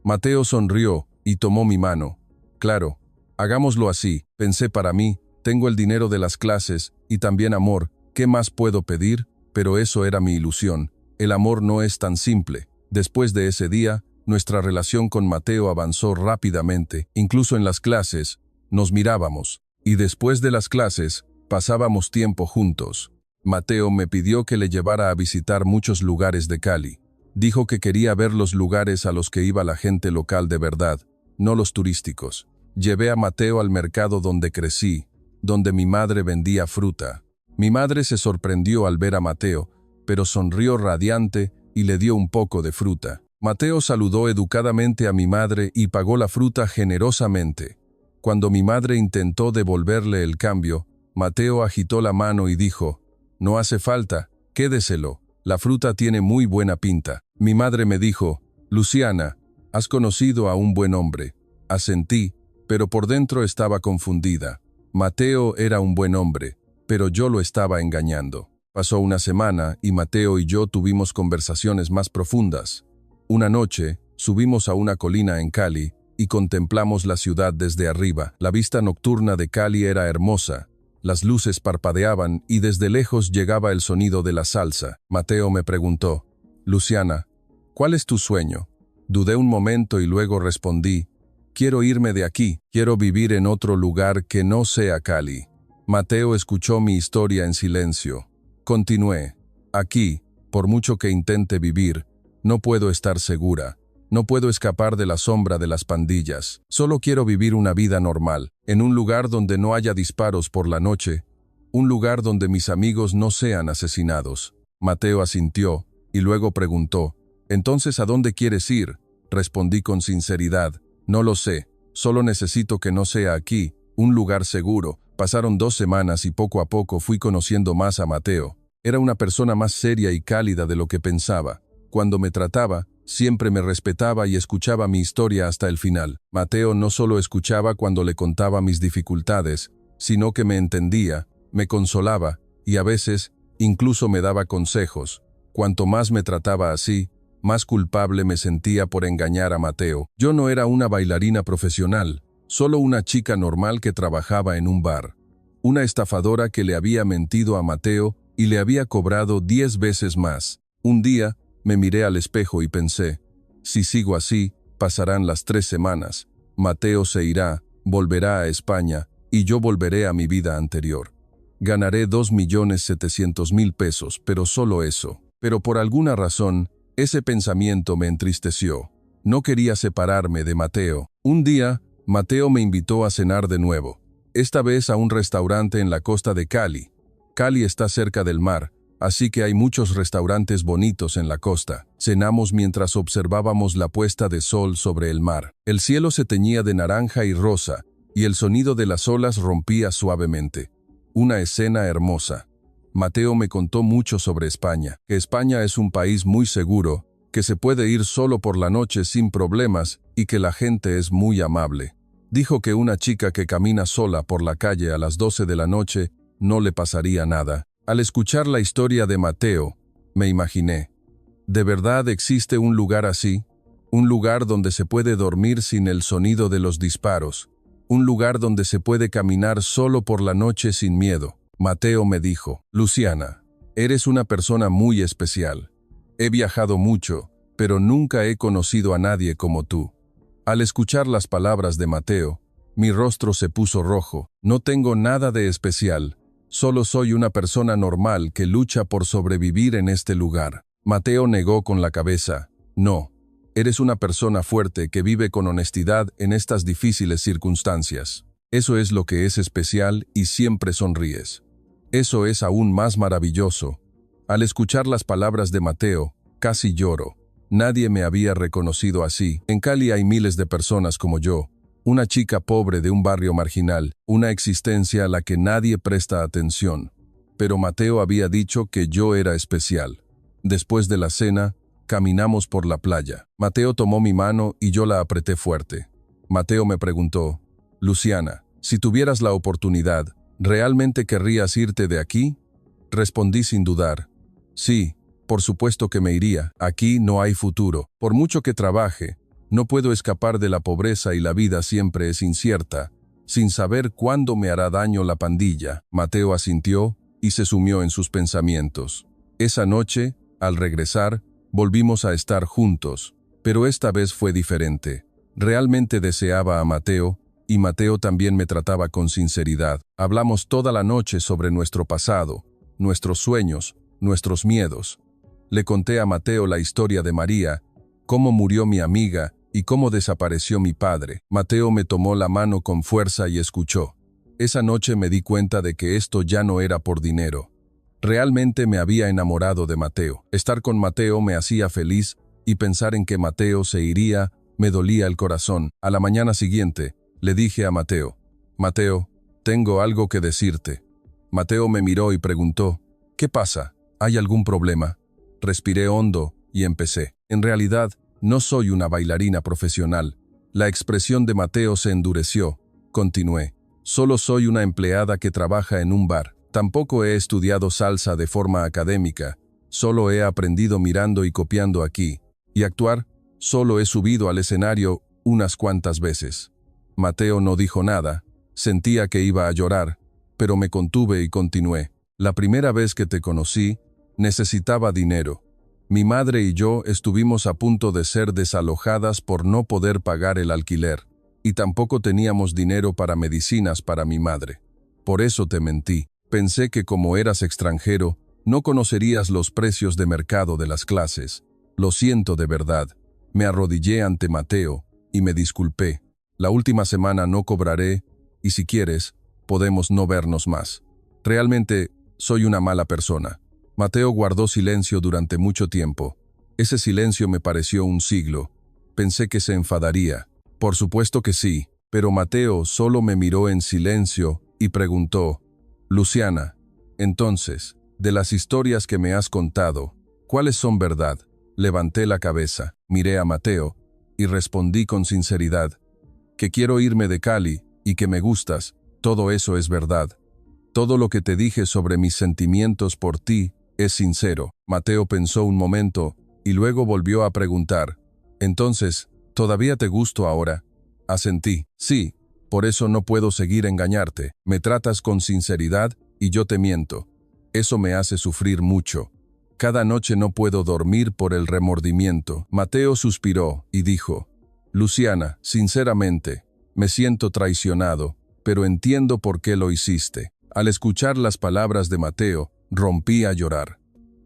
Mateo sonrió y tomó mi mano. Claro, hagámoslo así, pensé para mí, tengo el dinero de las clases y también amor, ¿qué más puedo pedir? Pero eso era mi ilusión. El amor no es tan simple. Después de ese día, nuestra relación con Mateo avanzó rápidamente, incluso en las clases, nos mirábamos, y después de las clases, pasábamos tiempo juntos. Mateo me pidió que le llevara a visitar muchos lugares de Cali. Dijo que quería ver los lugares a los que iba la gente local de verdad, no los turísticos. Llevé a Mateo al mercado donde crecí, donde mi madre vendía fruta. Mi madre se sorprendió al ver a Mateo, pero sonrió radiante y le dio un poco de fruta. Mateo saludó educadamente a mi madre y pagó la fruta generosamente. Cuando mi madre intentó devolverle el cambio, Mateo agitó la mano y dijo, «No hace falta, quédeselo, la fruta tiene muy buena pinta». Mi madre me dijo, «Luciana, has conocido a un buen hombre». Asentí, pero por dentro estaba confundida. Mateo era un buen hombre, pero yo lo estaba engañando. Pasó una semana y Mateo y yo tuvimos conversaciones más profundas. Una noche, subimos a una colina en Cali y contemplamos la ciudad desde arriba. La vista nocturna de Cali era hermosa. Las luces parpadeaban y desde lejos llegaba el sonido de la salsa. Mateo me preguntó, «Luciana, ¿cuál es tu sueño?» Dudé un momento y luego respondí, «Quiero irme de aquí, quiero vivir en otro lugar que no sea Cali». Mateo escuchó mi historia en silencio. Continué, «Aquí, por mucho que intente vivir, no puedo estar segura. No puedo escapar de la sombra de las pandillas. Solo quiero vivir una vida normal, en un lugar donde no haya disparos por la noche, un lugar donde mis amigos no sean asesinados». Mateo asintió y luego preguntó, «¿Entonces a dónde quieres ir?» Respondí con sinceridad, «No lo sé, solo necesito que no sea aquí, un lugar seguro». Pasaron 2 semanas y poco a poco fui conociendo más a Mateo. Era una persona más seria y cálida de lo que pensaba. Cuando me trataba, siempre me respetaba y escuchaba mi historia hasta el final. Mateo no solo escuchaba cuando le contaba mis dificultades, sino que me entendía, me consolaba y a veces incluso me daba consejos. Cuanto más me trataba así, más culpable me sentía por engañar a Mateo. Yo no era una bailarina profesional, solo una chica normal que trabajaba en un bar. Una estafadora que le había mentido a Mateo y le había cobrado 10 veces más. Un día, me miré al espejo y pensé, si sigo así, pasarán las 3 semanas. Mateo se irá, volverá a España y yo volveré a mi vida anterior. Ganaré 2.700.000 pesos, pero solo eso. Pero por alguna razón, ese pensamiento me entristeció. No quería separarme de Mateo. Un día, Mateo me invitó a cenar de nuevo, esta vez a un restaurante en la costa de Cali. Cali está cerca del mar, así que hay muchos restaurantes bonitos en la costa. Cenamos mientras observábamos la puesta de sol sobre el mar. El cielo se teñía de naranja y rosa, y el sonido de las olas rompía suavemente. Una escena hermosa. Mateo me contó mucho sobre España, que España es un país muy seguro, que se puede ir solo por la noche sin problemas y que la gente es muy amable. Dijo que una chica que camina sola por la calle a las 12 de la noche no le pasaría nada. Al escuchar la historia de Mateo, me imaginé, ¿de verdad existe un lugar así? Un lugar donde se puede dormir sin el sonido de los disparos, un lugar donde se puede caminar solo por la noche sin miedo. Mateo me dijo, Luciana, eres una persona muy especial. He viajado mucho, pero nunca he conocido a nadie como tú. Al escuchar las palabras de Mateo, mi rostro se puso rojo. No tengo nada de especial, solo soy una persona normal que lucha por sobrevivir en este lugar. Mateo negó con la cabeza. No, eres una persona fuerte que vive con honestidad en estas difíciles circunstancias. Eso es lo que es especial y siempre sonríes. Eso es aún más maravilloso. Al escuchar las palabras de Mateo, casi lloro. Nadie me había reconocido así. En Cali hay miles de personas como yo. Una chica pobre de un barrio marginal, una existencia a la que nadie presta atención. Pero Mateo había dicho que yo era especial. Después de la cena, caminamos por la playa. Mateo tomó mi mano y yo la apreté fuerte. Mateo me preguntó, Luciana, si tuvieras la oportunidad, ¿realmente querrías irte de aquí? Respondí sin dudar. Sí, por supuesto que me iría. Aquí no hay futuro. Por mucho que trabaje, no puedo escapar de la pobreza y la vida siempre es incierta, sin saber cuándo me hará daño la pandilla. Mateo asintió y se sumió en sus pensamientos. Esa noche, al regresar, volvimos a estar juntos, pero esta vez fue diferente. Realmente deseaba a Mateo, y Mateo también me trataba con sinceridad. Hablamos toda la noche sobre nuestro pasado, nuestros sueños, nuestros miedos. Le conté a Mateo la historia de María, cómo murió mi amiga y cómo desapareció mi padre. Mateo me tomó la mano con fuerza y escuchó. Esa noche me di cuenta de que esto ya no era por dinero. Realmente me había enamorado de Mateo. Estar con Mateo me hacía feliz y pensar en que Mateo se iría me dolía el corazón. A la mañana siguiente, le dije a Mateo, Mateo, tengo algo que decirte. Mateo me miró y preguntó, ¿qué pasa? ¿Hay algún problema? Respiré hondo y empecé. En realidad, no soy una bailarina profesional. La expresión de Mateo se endureció. Continué. Solo soy una empleada que trabaja en un bar. Tampoco he estudiado salsa de forma académica. Solo he aprendido mirando y copiando aquí. Y actuar, solo he subido al escenario unas cuantas veces. Mateo no dijo nada. Sentía que iba a llorar, pero me contuve y continué. La primera vez que te conocí, necesitaba dinero. Mi madre y yo estuvimos a punto de ser desalojadas por no poder pagar el alquiler, y tampoco teníamos dinero para medicinas para mi madre. Por eso te mentí. Pensé que como eras extranjero, no conocerías los precios de mercado de las clases. Lo siento de verdad. Me arrodillé ante Mateo y me disculpé. La última semana no cobraré, y si quieres, podemos no vernos más. Realmente, soy una mala persona. Mateo guardó silencio durante mucho tiempo. Ese silencio me pareció un siglo. Pensé que se enfadaría. Por supuesto que sí, pero Mateo solo me miró en silencio y preguntó, Luciana, entonces, de las historias que me has contado, ¿cuáles son verdad? Levanté la cabeza, miré a Mateo y respondí con sinceridad, que quiero irme de Cali y que me gustas, todo eso es verdad. Todo lo que te dije sobre mis sentimientos por ti es sincero. Mateo pensó un momento y luego volvió a preguntar, entonces, ¿todavía te gusto ahora? Asentí, sí, por eso no puedo seguir engañarte. Me tratas con sinceridad y yo te miento. Eso me hace sufrir mucho. Cada noche no puedo dormir por el remordimiento. Mateo suspiró y dijo, Luciana, sinceramente, me siento traicionado, pero entiendo por qué lo hiciste. Al escuchar las palabras de Mateo, rompí a llorar.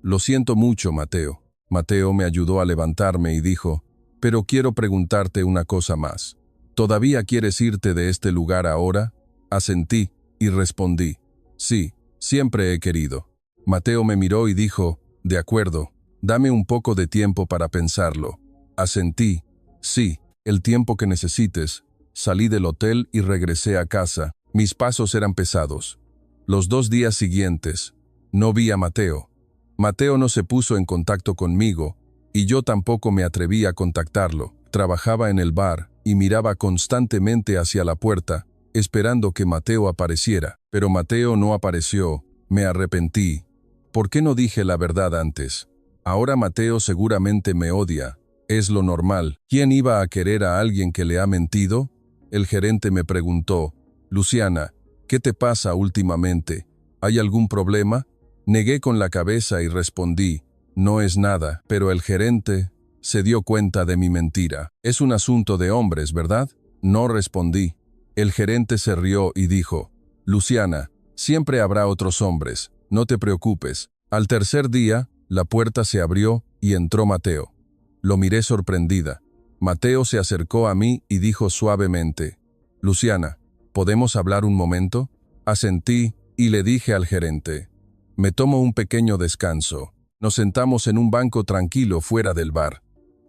Lo siento mucho, Mateo. Mateo me ayudó a levantarme y dijo, pero quiero preguntarte una cosa más. ¿Todavía quieres irte de este lugar ahora? Asentí y respondí, sí, siempre he querido. Mateo me miró y dijo, de acuerdo, dame un poco de tiempo para pensarlo. Asentí, sí, el tiempo que necesites. Salí del hotel y regresé a casa. Mis pasos eran pesados. Los 2 días siguientes, no vi a Mateo. Mateo no se puso en contacto conmigo, y yo tampoco me atreví a contactarlo. Trabajaba en el bar y miraba constantemente hacia la puerta, esperando que Mateo apareciera. Pero Mateo no apareció. Me arrepentí. ¿Por qué no dije la verdad antes? Ahora Mateo seguramente me odia. Es lo normal. ¿Quién iba a querer a alguien que le ha mentido? El gerente me preguntó, Luciana, ¿qué te pasa últimamente? ¿Hay algún problema? Negué con la cabeza y respondí, no es nada, pero el gerente se dio cuenta de mi mentira. Es un asunto de hombres, ¿verdad? No respondí. El gerente se rió y dijo, Luciana, siempre habrá otros hombres, no te preocupes. Al tercer día, la puerta se abrió y entró Mateo. Lo miré sorprendida. Mateo se acercó a mí y dijo suavemente, Luciana, ¿podemos hablar un momento? Asentí y le dije al gerente, me tomo un pequeño descanso. Nos sentamos en un banco tranquilo fuera del bar.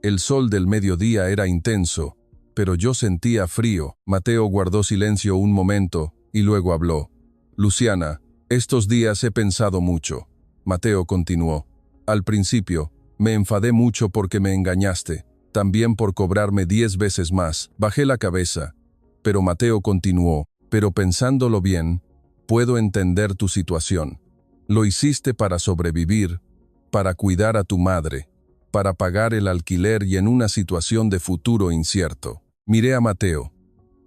El sol del mediodía era intenso, pero yo sentía frío. Mateo guardó silencio un momento y luego habló. Luciana, estos días he pensado mucho. Mateo continuó. Al principio, me enfadé mucho porque me engañaste, también por cobrarme 10 veces más. Bajé la cabeza. Pero Mateo continuó, pero pensándolo bien, puedo entender tu situación. Lo hiciste para sobrevivir, para cuidar a tu madre, para pagar el alquiler y en una situación de futuro incierto. Miré a Mateo.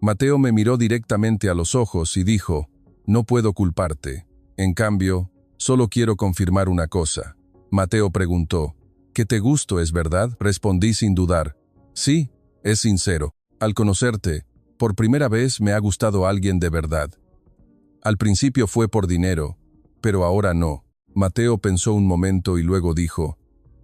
Mateo me miró directamente a los ojos y dijo, no puedo culparte. En cambio, solo quiero confirmar una cosa. Mateo preguntó, ¿que te gusto, es verdad? Respondí sin dudar. Sí, es sincero. Al conocerte, por primera vez me ha gustado alguien de verdad. Al principio fue por dinero, pero ahora no. Mateo pensó un momento y luego dijo,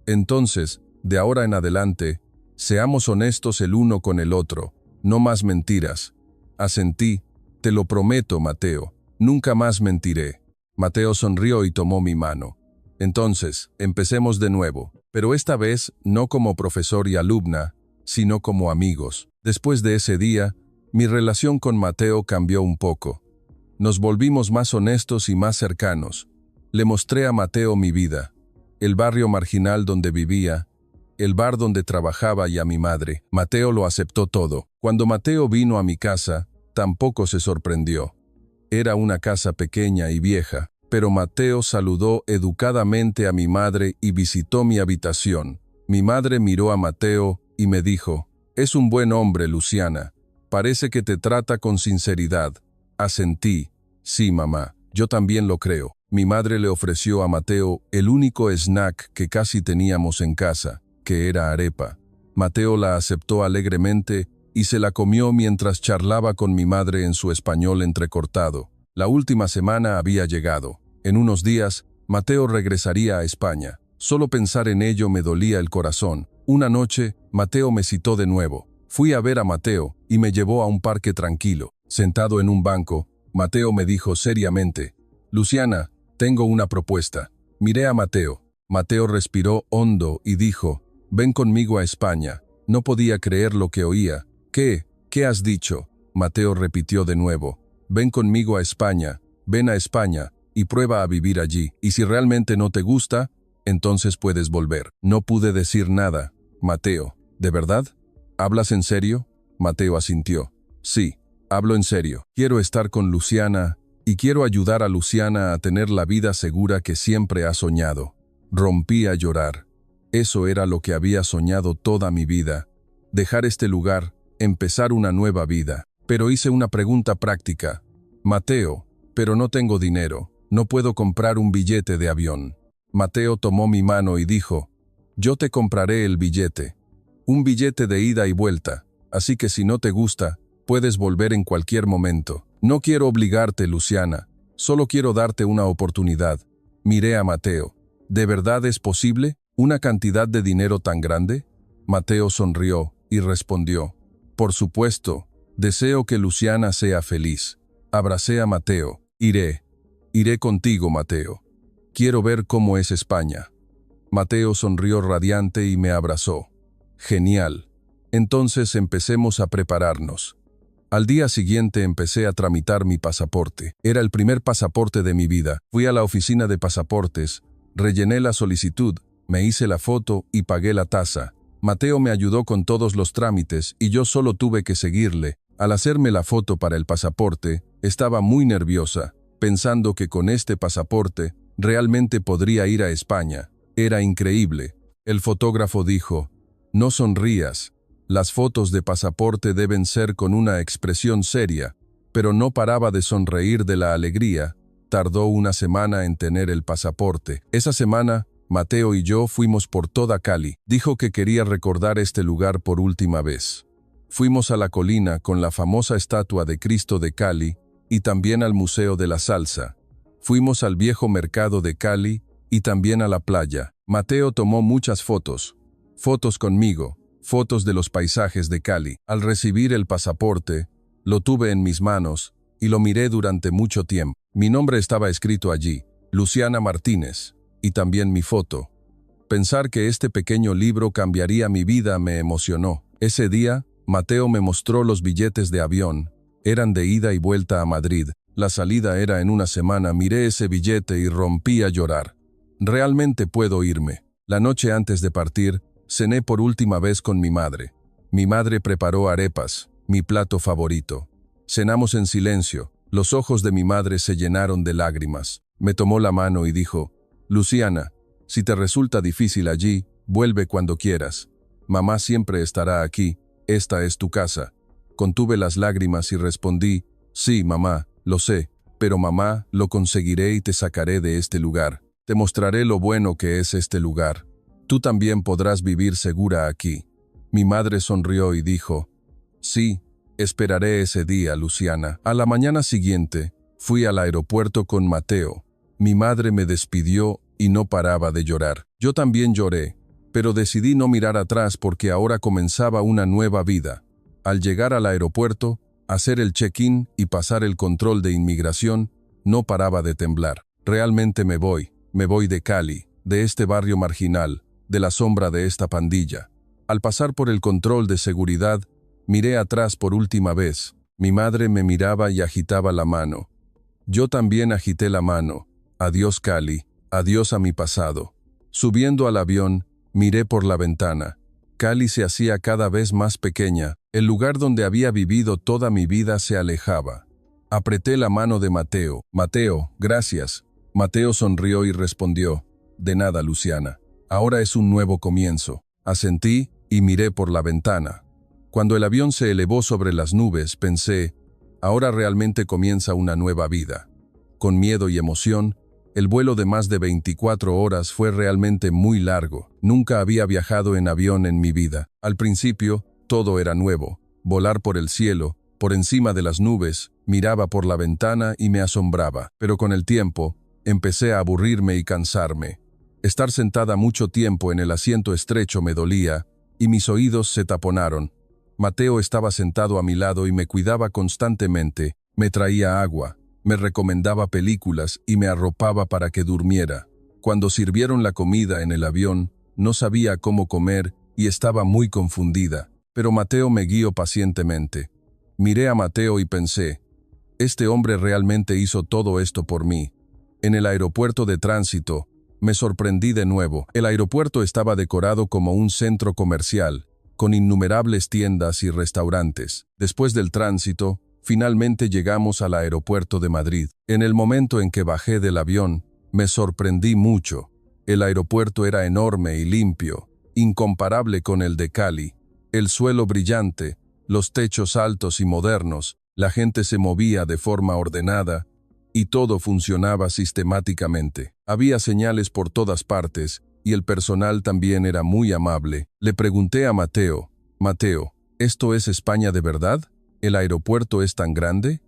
entonces, de ahora en adelante, seamos honestos el uno con el otro, no más mentiras. Asentí, te lo prometo, Mateo, nunca más mentiré. Mateo sonrió y tomó mi mano. Entonces, empecemos de nuevo, pero esta vez no como profesor y alumna, sino como amigos. Después de ese día, mi relación con Mateo cambió un poco. Nos volvimos más honestos y más cercanos. Le mostré a Mateo mi vida, el barrio marginal donde vivía, el bar donde trabajaba y a mi madre. Mateo lo aceptó todo. Cuando Mateo vino a mi casa, tampoco se sorprendió. Era una casa pequeña y vieja, pero Mateo saludó educadamente a mi madre y visitó mi habitación. Mi madre miró a Mateo y me dijo, es un buen hombre, Luciana. Parece que te trata con sinceridad. Asentí, sí, mamá, yo también lo creo. Mi madre le ofreció a Mateo el único snack que casi teníamos en casa, que era arepa. Mateo la aceptó alegremente y se la comió mientras charlaba con mi madre en su español entrecortado. La última semana había llegado. En unos días, Mateo regresaría a España. Solo pensar en ello me dolía el corazón. Una noche, Mateo me citó de nuevo. Fui a ver a Mateo y me llevó a un parque tranquilo. Sentado en un banco, Mateo me dijo seriamente, Luciana, tengo una propuesta. Miré a Mateo. Mateo respiró hondo y dijo, ven conmigo a España. No podía creer lo que oía. ¿Qué? ¿Qué has dicho? Mateo repitió de nuevo, ven conmigo a España, ven a España y prueba a vivir allí. Y si realmente no te gusta, entonces puedes volver. No pude decir nada. Mateo, ¿de verdad? ¿Hablas en serio? Mateo asintió. Sí, hablo en serio. Quiero estar con Luciana y quiero ayudar a Luciana a tener la vida segura que siempre ha soñado. Rompí a llorar. Eso era lo que había soñado toda mi vida. Dejar este lugar, empezar una nueva vida. Pero hice una pregunta práctica. Mateo, pero no tengo dinero. No puedo comprar un billete de avión. Mateo tomó mi mano y dijo, yo te compraré el billete. Un billete de ida y vuelta. Así que si no te gusta, puedes volver en cualquier momento. No quiero obligarte, Luciana. Solo quiero darte una oportunidad. Miré a Mateo. ¿De verdad es posible? ¿Una cantidad de dinero tan grande? Mateo sonrió y respondió, por supuesto, deseo que Luciana sea feliz. Abracé a Mateo. Iré contigo, Mateo. Quiero ver cómo es España. Mateo sonrió radiante y me abrazó. Genial. Entonces empecemos a prepararnos. Al día siguiente empecé a tramitar mi pasaporte. Era el primer pasaporte de mi vida. Fui a la oficina de pasaportes, rellené la solicitud, me hice la foto y pagué la tasa. Mateo me ayudó con todos los trámites y yo solo tuve que seguirle. Al hacerme la foto para el pasaporte, estaba muy nerviosa, pensando que con este pasaporte realmente podría ir a España. Era increíble. El fotógrafo dijo, no sonrías. Las fotos de pasaporte deben ser con una expresión seria, pero no paraba de sonreír de la alegría. Tardó una semana en tener el pasaporte. Esa semana, Mateo y yo fuimos por toda Cali. Dijo que quería recordar este lugar por última vez. Fuimos a la colina con la famosa estatua de Cristo de Cali y también al Museo de la Salsa. Fuimos al viejo mercado de Cali y también a la playa. Mateo tomó muchas fotos. Fotos conmigo, fotos de los paisajes de Cali. Al recibir el pasaporte, lo tuve en mis manos y lo miré durante mucho tiempo. Mi nombre estaba escrito allí, Luciana Martínez, y también mi foto. Pensar que este pequeño libro cambiaría mi vida me emocionó. Ese día, Mateo me mostró los billetes de avión. Eran de ida y vuelta a Madrid. La salida era en una semana. Miré ese billete y rompí a llorar. Realmente puedo irme. La noche antes de partir, cené por última vez con mi madre. Mi madre preparó arepas, mi plato favorito. Cenamos en silencio. Los ojos de mi madre se llenaron de lágrimas. Me tomó la mano y dijo, Luciana, si te resulta difícil allí, vuelve cuando quieras. Mamá siempre estará aquí. Esta es tu casa. Contuve las lágrimas y respondí, sí, mamá, lo sé, pero mamá, lo conseguiré y te sacaré de este lugar. Te mostraré lo bueno que es este lugar. Tú también podrás vivir segura aquí. Mi madre sonrió y dijo, sí, esperaré ese día, Luciana. A la mañana siguiente, fui al aeropuerto con Mateo. Mi madre me despidió y no paraba de llorar. Yo también lloré, pero decidí no mirar atrás porque ahora comenzaba una nueva vida. Al llegar al aeropuerto, hacer el check-in y pasar el control de inmigración, no paraba de temblar. Realmente me voy de Cali, de este barrio marginal, de la sombra de esta pandilla. Al pasar por el control de seguridad, miré atrás por última vez. Mi madre me miraba y agitaba la mano. Yo también agité la mano. Adiós Cali, adiós a mi pasado. Subiendo al avión, miré por la ventana. Cali se hacía cada vez más pequeña. El lugar donde había vivido toda mi vida se alejaba. Apreté la mano de Mateo. Mateo, gracias. Mateo sonrió y respondió, de nada, Luciana. Ahora es un nuevo comienzo. Asentí y miré por la ventana. Cuando el avión se elevó sobre las nubes, pensé, ahora realmente comienza una nueva vida. Con miedo y emoción, el vuelo de más de 24 horas fue realmente muy largo. Nunca había viajado en avión en mi vida. Al principio, todo era nuevo. Volar por el cielo, por encima de las nubes, miraba por la ventana y me asombraba. Pero con el tiempo, empecé a aburrirme y cansarme. Estar sentada mucho tiempo en el asiento estrecho me dolía, y mis oídos se taponaron. Mateo estaba sentado a mi lado y me cuidaba constantemente. Me traía agua, me recomendaba películas y me arropaba para que durmiera. Cuando sirvieron la comida en el avión, no sabía cómo comer y estaba muy confundida, pero Mateo me guió pacientemente. Miré a Mateo y pensé, este hombre realmente hizo todo esto por mí. En el aeropuerto de tránsito, me sorprendí de nuevo. El aeropuerto estaba decorado como un centro comercial, con innumerables tiendas y restaurantes. Después del tránsito, finalmente llegamos al aeropuerto de Madrid. En el momento en que bajé del avión, me sorprendí mucho. El aeropuerto era enorme y limpio, incomparable con el de Cali. El suelo brillante, los techos altos y modernos, la gente se movía de forma ordenada y todo funcionaba sistemáticamente. Había señales por todas partes y el personal también era muy amable. Le pregunté a Mateo, Mateo, ¿esto es España de verdad? ¿El aeropuerto es tan grande?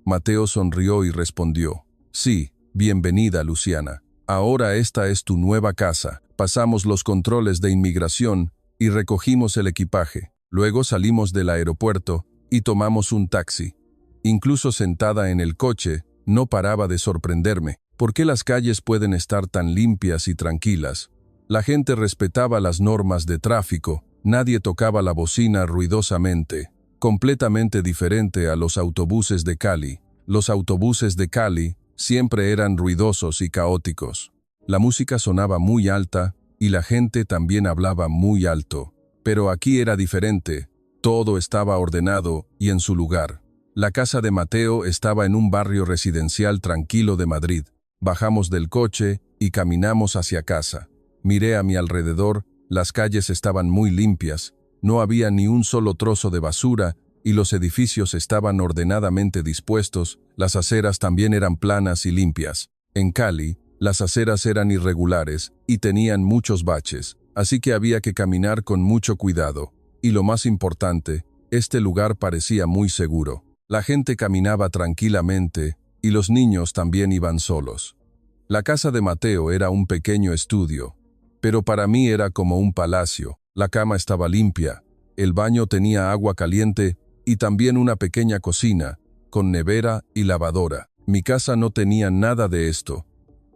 Mateo sonrió y respondió, sí, bienvenida Luciana. Ahora esta es tu nueva casa. Pasamos los controles de inmigración y recogimos el equipaje. Luego salimos del aeropuerto y tomamos un taxi. Incluso sentada en el coche, no paraba de sorprenderme. ¿Por qué las calles pueden estar tan limpias y tranquilas? La gente respetaba las normas de tráfico, nadie tocaba la bocina ruidosamente. Completamente diferente a los autobuses de Cali. Los autobuses de Cali siempre eran ruidosos y caóticos. La música sonaba muy alta y la gente también hablaba muy alto. Pero aquí era diferente, todo estaba ordenado y en su lugar. La casa de Mateo estaba en un barrio residencial tranquilo de Madrid. Bajamos del coche y caminamos hacia casa. Miré a mi alrededor, las calles estaban muy limpias, No había ni un solo trozo de basura y los edificios estaban ordenadamente dispuestos, las aceras también eran planas y limpias. En Cali, las aceras eran irregulares y tenían muchos baches, así que había que caminar con mucho cuidado. Y lo más importante, este lugar parecía muy seguro. La gente caminaba tranquilamente y los niños también iban solos. La casa de Mateo era un pequeño estudio, pero para mí era como un palacio. La cama estaba limpia, el baño tenía agua caliente y también una pequeña cocina, con nevera y lavadora. Mi casa no tenía nada de esto.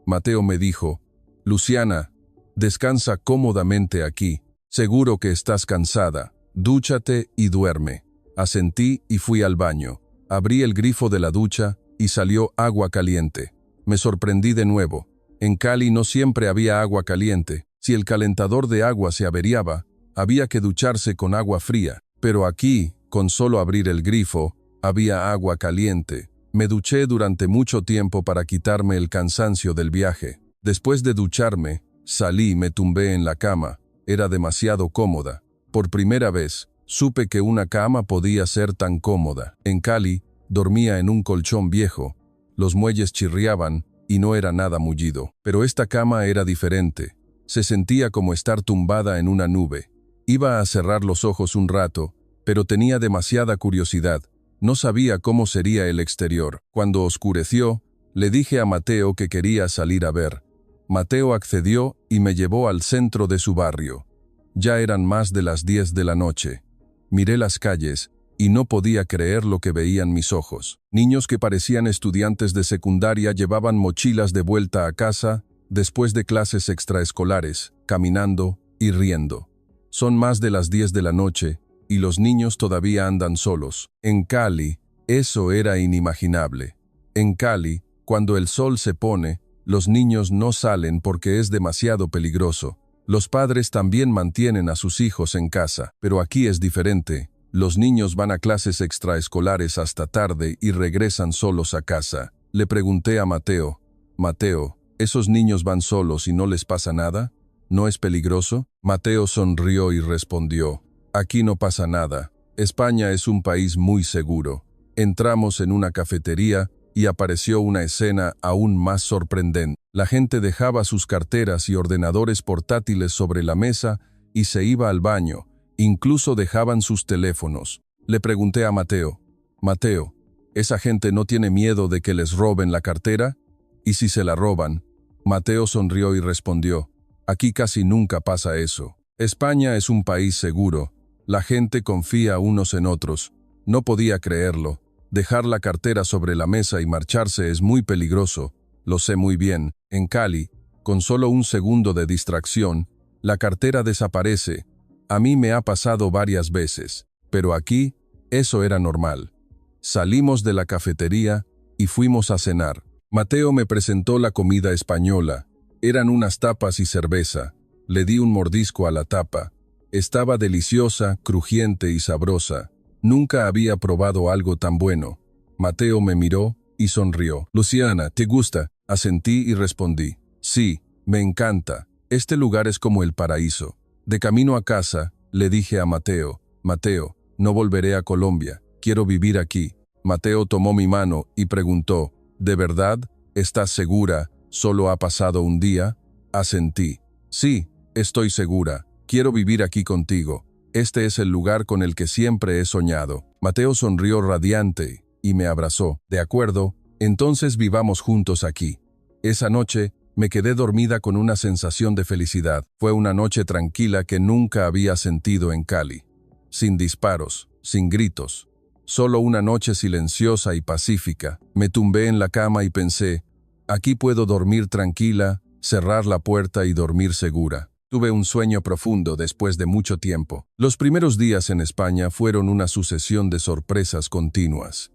Mateo me dijo, «Luciana, descansa cómodamente aquí. Seguro que estás cansada. Dúchate y duerme». Asentí y fui al baño. Abrí el grifo de la ducha y salió agua caliente. Me sorprendí de nuevo. En Cali no siempre había agua caliente. Si el calentador de agua se averiaba, había que ducharse con agua fría. Pero aquí, con solo abrir el grifo, había agua caliente. Me duché durante mucho tiempo para quitarme el cansancio del viaje. Después de ducharme, salí y me tumbé en la cama. Era demasiado cómoda. Por primera vez, supe que una cama podía ser tan cómoda. En Cali, dormía en un colchón viejo. Los muelles chirriaban y no era nada mullido. Pero esta cama era diferente. Se sentía como estar tumbada en una nube. Iba a cerrar los ojos un rato, pero tenía demasiada curiosidad. No sabía cómo sería el exterior. Cuando oscureció, le dije a Mateo que quería salir a ver. Mateo accedió y me llevó al centro de su barrio. Ya eran más de las 10 de la noche. Miré las calles y no podía creer lo que veían mis ojos. Niños que parecían estudiantes de secundaria llevaban mochilas de vuelta a casa después de clases extraescolares, caminando y riendo. Son más de las 10 de la noche y los niños todavía andan solos. En Cali, eso era inimaginable. En Cali, cuando el sol se pone, los niños no salen porque es demasiado peligroso. Los padres también mantienen a sus hijos en casa, pero aquí es diferente. Los niños van a clases extraescolares hasta tarde y regresan solos a casa. Le pregunté a Mateo, «Mateo, ¿esos niños van solos y no les pasa nada? ¿No es peligroso?» Mateo sonrió y respondió, «Aquí no pasa nada. España es un país muy seguro». Entramos en una cafetería y apareció una escena aún más sorprendente. La gente dejaba sus carteras y ordenadores portátiles sobre la mesa y se iba al baño. Incluso dejaban sus teléfonos. Le pregunté a Mateo, «Mateo, ¿esa gente no tiene miedo de que les roben la cartera? ¿Y si se la roban?» Mateo sonrió y respondió, «Aquí casi nunca pasa eso. España es un país seguro. La gente confía unos en otros». No podía creerlo. Dejar la cartera sobre la mesa y marcharse es muy peligroso. Lo sé muy bien. En Cali, con solo un segundo de distracción, la cartera desaparece. A mí me ha pasado varias veces, pero aquí, eso era normal. Salimos de la cafetería y fuimos a cenar. Mateo me presentó la comida española. Eran unas tapas y cerveza. Le di un mordisco a la tapa. Estaba deliciosa, crujiente y sabrosa. Nunca había probado algo tan bueno. Mateo me miró y sonrió. «Luciana, ¿te gusta?» Asentí y respondí, «Sí, me encanta. Este lugar es como el paraíso». De camino a casa, le dije a Mateo, «Mateo, no volveré a Colombia. Quiero vivir aquí». Mateo tomó mi mano y preguntó, «¿De verdad? ¿Estás segura? ¿Solo ha pasado un día?» Asentí. «Sí, estoy segura. Quiero vivir aquí contigo. Este es el lugar con el que siempre he soñado». Mateo sonrió radiante y me abrazó. «De acuerdo, entonces vivamos juntos aquí». Esa noche, me quedé dormida con una sensación de felicidad. Fue una noche tranquila que nunca había sentido en Cali. Sin disparos, sin gritos. Solo una noche silenciosa y pacífica. Me tumbé en la cama y pensé, aquí puedo dormir tranquila, cerrar la puerta y dormir segura. Tuve un sueño profundo después de mucho tiempo. Los primeros días en España fueron una sucesión de sorpresas continuas.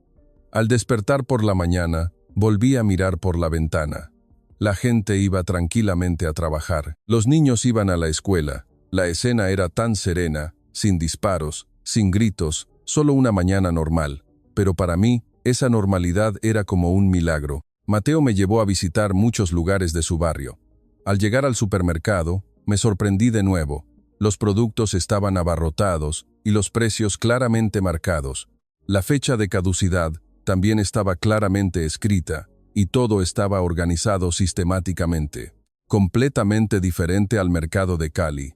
Al despertar por la mañana, volví a mirar por la ventana. La gente iba tranquilamente a trabajar. Los niños iban a la escuela. La escena era tan serena, sin disparos, sin gritos, solo una mañana normal. Pero para mí, esa normalidad era como un milagro. Mateo me llevó a visitar muchos lugares de su barrio. Al llegar al supermercado, me sorprendí de nuevo. Los productos estaban abarrotados y los precios claramente marcados. La fecha de caducidad también estaba claramente escrita y todo estaba organizado sistemáticamente. Completamente diferente al mercado de Cali.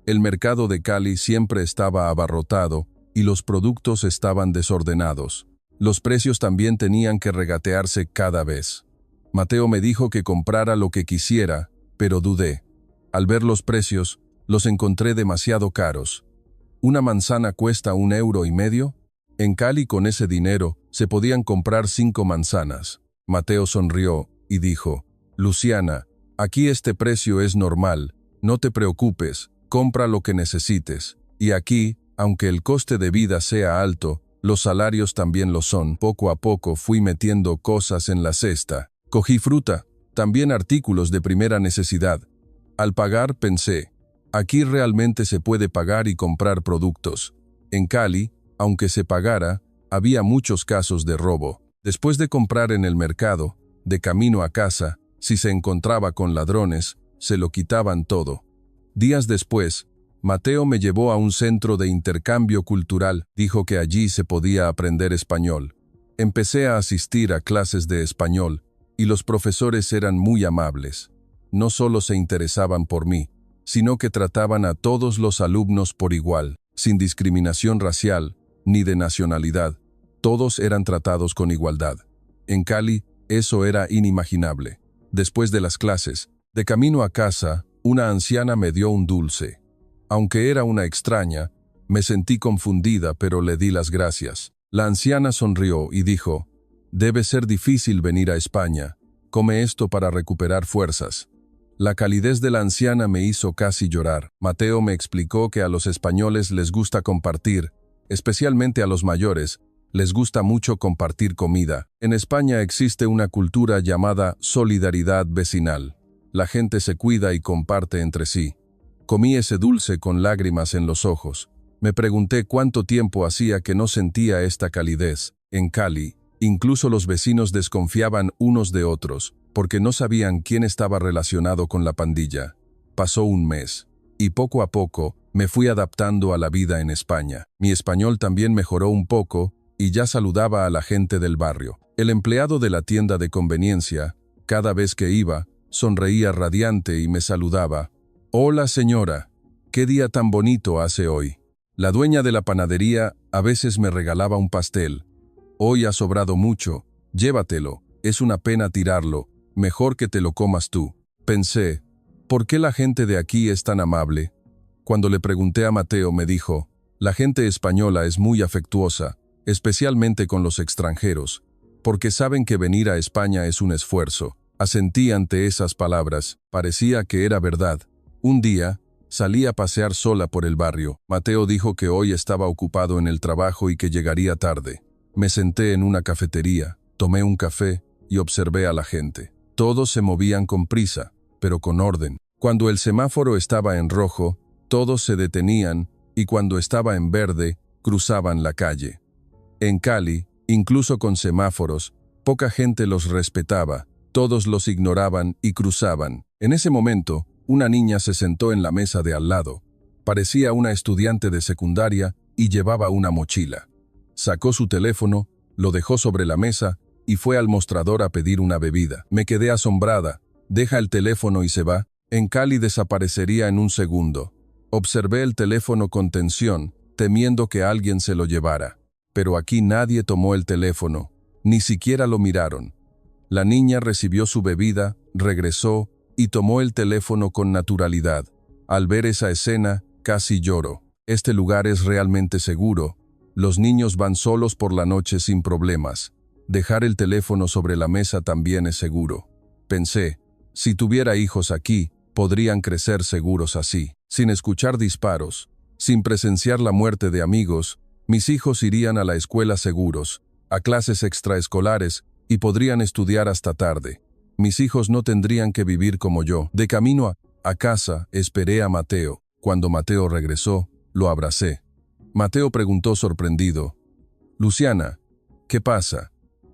El mercado de Cali siempre estaba abarrotado y los productos estaban desordenados. Los precios también tenían que regatearse cada vez. Mateo me dijo que comprara lo que quisiera, pero dudé. Al ver los precios, los encontré demasiado caros. ¿Una manzana cuesta €1,50? En Cali con ese dinero se podían comprar 5 manzanas. Mateo sonrió y dijo, Luciana, aquí este precio es normal, no te preocupes, compra lo que necesites. Y aquí, aunque el coste de vida sea alto, los salarios también lo son. Poco a poco fui metiendo cosas en la cesta. Cogí fruta, también artículos de primera necesidad. Al pagar pensé, aquí realmente se puede pagar y comprar productos. En Cali, aunque se pagara, había muchos casos de robo. Después de comprar en el mercado, de camino a casa, si se encontraba con ladrones, se lo quitaban todo. Días después, Mateo me llevó a un centro de intercambio cultural. Dijo que allí se podía aprender español. Empecé a asistir a clases de español y los profesores eran muy amables. No solo se interesaban por mí, sino que trataban a todos los alumnos por igual, sin discriminación racial ni de nacionalidad. Todos eran tratados con igualdad. En Cali, eso era inimaginable. Después de las clases, de camino a casa, una anciana me dio un dulce. Aunque era una extraña, me sentí confundida, pero le di las gracias. La anciana sonrió y dijo, «Debe ser difícil venir a España. Come esto para recuperar fuerzas». La calidez de la anciana me hizo casi llorar. Mateo me explicó que a los españoles les gusta compartir, especialmente a los mayores, les gusta mucho compartir comida. En España existe una cultura llamada solidaridad vecinal. La gente se cuida y comparte entre sí. Comí ese dulce con lágrimas en los ojos. Me pregunté cuánto tiempo hacía que no sentía esta calidez. En Cali, incluso los vecinos desconfiaban unos de otros, porque no sabían quién estaba relacionado con la pandilla. Pasó un mes, y poco a poco me fui adaptando a la vida en España. Mi español también mejoró un poco, y ya saludaba a la gente del barrio. El empleado de la tienda de conveniencia, cada vez que iba, sonreía radiante y me saludaba. «Hola señora, ¿qué día tan bonito hace hoy?» La dueña de la panadería a veces me regalaba un pastel. «Hoy ha sobrado mucho, llévatelo, es una pena tirarlo, mejor que te lo comas tú». Pensé, ¿por qué la gente de aquí es tan amable? Cuando le pregunté a Mateo me dijo, la gente española es muy afectuosa, especialmente con los extranjeros, porque saben que venir a España es un esfuerzo. Asentí ante esas palabras, parecía que era verdad. Un día, salí a pasear sola por el barrio. Mateo dijo que hoy estaba ocupado en el trabajo y que llegaría tarde. Me senté en una cafetería, tomé un café y observé a la gente. Todos se movían con prisa, pero con orden. Cuando el semáforo estaba en rojo, todos se detenían y cuando estaba en verde, cruzaban la calle. En Cali, incluso con semáforos, poca gente los respetaba, todos los ignoraban y cruzaban. En ese momento, una niña se sentó en la mesa de al lado. Parecía una estudiante de secundaria y llevaba una mochila. Sacó su teléfono, lo dejó sobre la mesa y fue al mostrador a pedir una bebida. Me quedé asombrada. Deja el teléfono y se va. En Cali desaparecería en un segundo. Observé el teléfono con tensión, temiendo que alguien se lo llevara. Pero aquí nadie tomó el teléfono, ni siquiera lo miraron. La niña recibió su bebida, regresó y tomó el teléfono con naturalidad. Al ver esa escena, casi lloro. Este lugar es realmente seguro. Los niños van solos por la noche sin problemas. Dejar el teléfono sobre la mesa también es seguro. Pensé, si tuviera hijos aquí, podrían crecer seguros así. Sin escuchar disparos, sin presenciar la muerte de amigos, mis hijos irían a la escuela seguros, a clases extraescolares y podrían estudiar hasta tarde. Mis hijos no tendrían que vivir como yo. De camino a casa, esperé a Mateo. Cuando Mateo regresó, lo abracé. Mateo preguntó sorprendido, «Luciana, ¿qué pasa?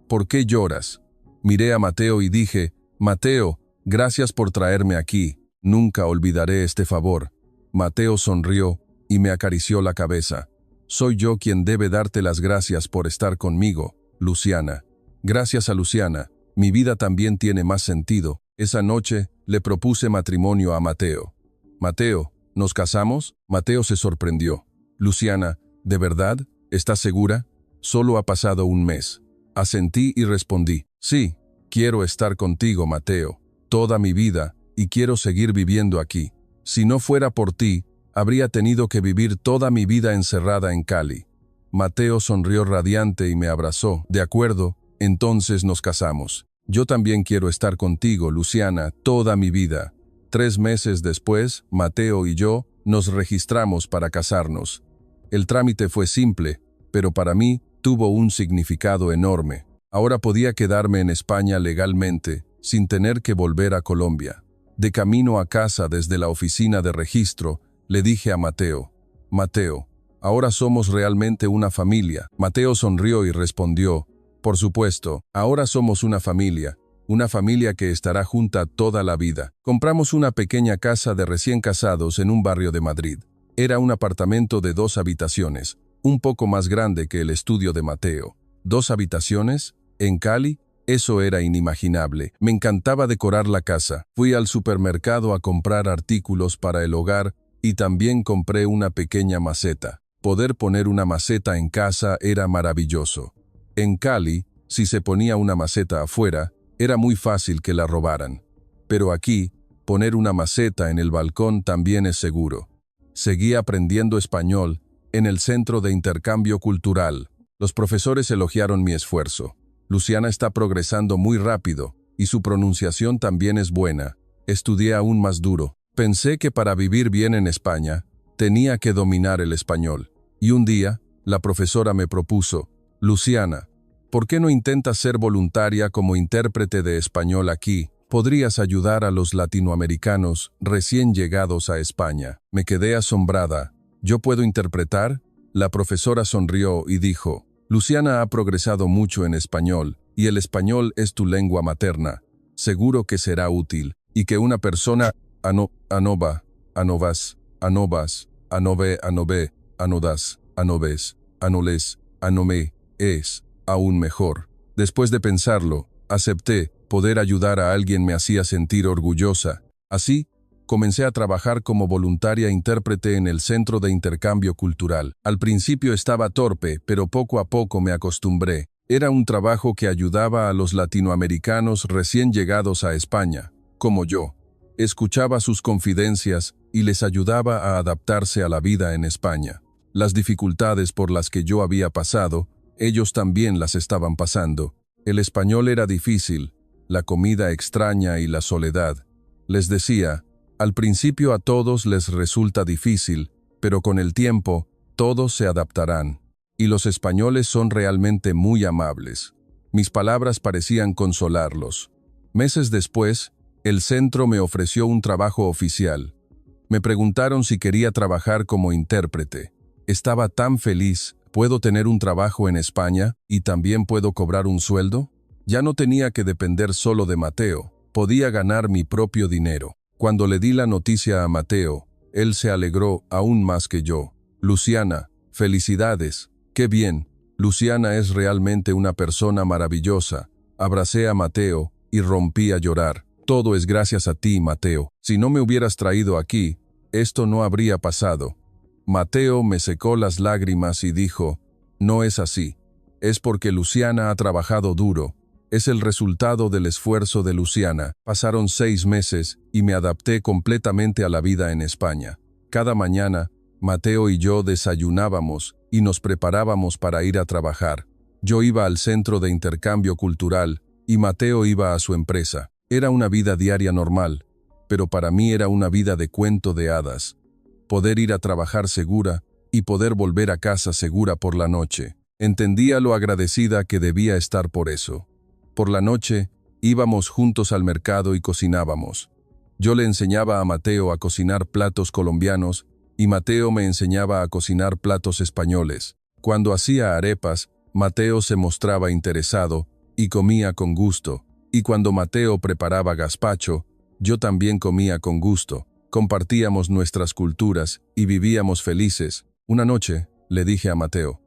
¿Por qué lloras?» Miré a Mateo y dije, «Mateo, gracias por traerme aquí. Nunca olvidaré este favor». Mateo sonrió y me acarició la cabeza. Soy yo quien debe darte las gracias por estar conmigo, Luciana. Gracias a Luciana, mi vida también tiene más sentido. Esa noche le propuse matrimonio a Mateo. Mateo, ¿nos casamos? Mateo se sorprendió. Luciana, ¿de verdad? ¿Estás segura? Solo ha pasado un mes. Asentí y respondí, sí, quiero estar contigo, Mateo, toda mi vida, y quiero seguir viviendo aquí. Si no fuera por ti, habría tenido que vivir toda mi vida encerrada en Cali. Mateo sonrió radiante y me abrazó. De acuerdo, entonces nos casamos. Yo también quiero estar contigo, Luciana, toda mi vida. 3 meses después, Mateo y yo nos registramos para casarnos. El trámite fue simple, pero para mí tuvo un significado enorme. Ahora podía quedarme en España legalmente, sin tener que volver a Colombia. De camino a casa desde la oficina de registro, le dije a Mateo, Mateo, ahora somos realmente una familia. Mateo sonrió y respondió, por supuesto, ahora somos una familia que estará junta toda la vida. Compramos una pequeña casa de recién casados en un barrio de Madrid. Era un apartamento de 2 habitaciones, un poco más grande que el estudio de Mateo. 2 habitaciones, en Cali, eso era inimaginable. Me encantaba decorar la casa. Fui al supermercado a comprar artículos para el hogar y también compré una pequeña maceta. Poder poner una maceta en casa era maravilloso. En Cali, si se ponía una maceta afuera, era muy fácil que la robaran. Pero aquí, poner una maceta en el balcón también es seguro. Seguí aprendiendo español en el Centro de Intercambio Cultural. Los profesores elogiaron mi esfuerzo. Luciana está progresando muy rápido y su pronunciación también es buena. Estudié aún más duro. Pensé que para vivir bien en España, tenía que dominar el español. Y un día, la profesora me propuso, Luciana, ¿por qué no intentas ser voluntaria como intérprete de español aquí? Podrías ayudar a los latinoamericanos recién llegados a España. Me quedé asombrada. ¿Yo puedo interpretar? La profesora sonrió y dijo, Luciana ha progresado mucho en español, y el español es tu lengua materna. Seguro que será útil, y que una persona anova, anovas, anovas, anove, anove, anodas, anoves, anoles, anome, es aún mejor. Después de pensarlo, acepté. Poder ayudar a alguien me hacía sentir orgullosa. Así, comencé a trabajar como voluntaria intérprete en el Centro de Intercambio Cultural. Al principio estaba torpe, pero poco a poco me acostumbré. Era un trabajo que ayudaba a los latinoamericanos recién llegados a España, como yo. Escuchaba sus confidencias y les ayudaba a adaptarse a la vida en España. Las dificultades por las que yo había pasado, ellos también las estaban pasando. El español era difícil, la comida extraña y la soledad. Les decía, al principio a todos les resulta difícil, pero con el tiempo, todos se adaptarán. Y los españoles son realmente muy amables. Mis palabras parecían consolarlos. Meses después, el centro me ofreció un trabajo oficial. Me preguntaron si quería trabajar como intérprete. Estaba tan feliz. ¿Puedo tener un trabajo en España y también puedo cobrar un sueldo? Ya no tenía que depender solo de Mateo, podía ganar mi propio dinero. Cuando le di la noticia a Mateo, él se alegró aún más que yo. Luciana, felicidades, qué bien, Luciana es realmente una persona maravillosa. Abracé a Mateo y rompí a llorar. Todo es gracias a ti, Mateo. Si no me hubieras traído aquí, esto no habría pasado. Mateo me secó las lágrimas y dijo, no es así. Es porque Luciana ha trabajado duro. Es el resultado del esfuerzo de Luciana. Pasaron 6 meses y me adapté completamente a la vida en España. Cada mañana, Mateo y yo desayunábamos y nos preparábamos para ir a trabajar. Yo iba al Centro de Intercambio Cultural y Mateo iba a su empresa. Era una vida diaria normal, pero para mí era una vida de cuento de hadas. Poder ir a trabajar segura y poder volver a casa segura por la noche. Entendía lo agradecida que debía estar por eso. Por la noche, íbamos juntos al mercado y cocinábamos. Yo le enseñaba a Mateo a cocinar platos colombianos y Mateo me enseñaba a cocinar platos españoles. Cuando hacía arepas, Mateo se mostraba interesado y comía con gusto. Y cuando Mateo preparaba gazpacho, yo también comía con gusto. compartíamos nuestras culturas y vivíamos felices. Una noche, le dije a Mateo: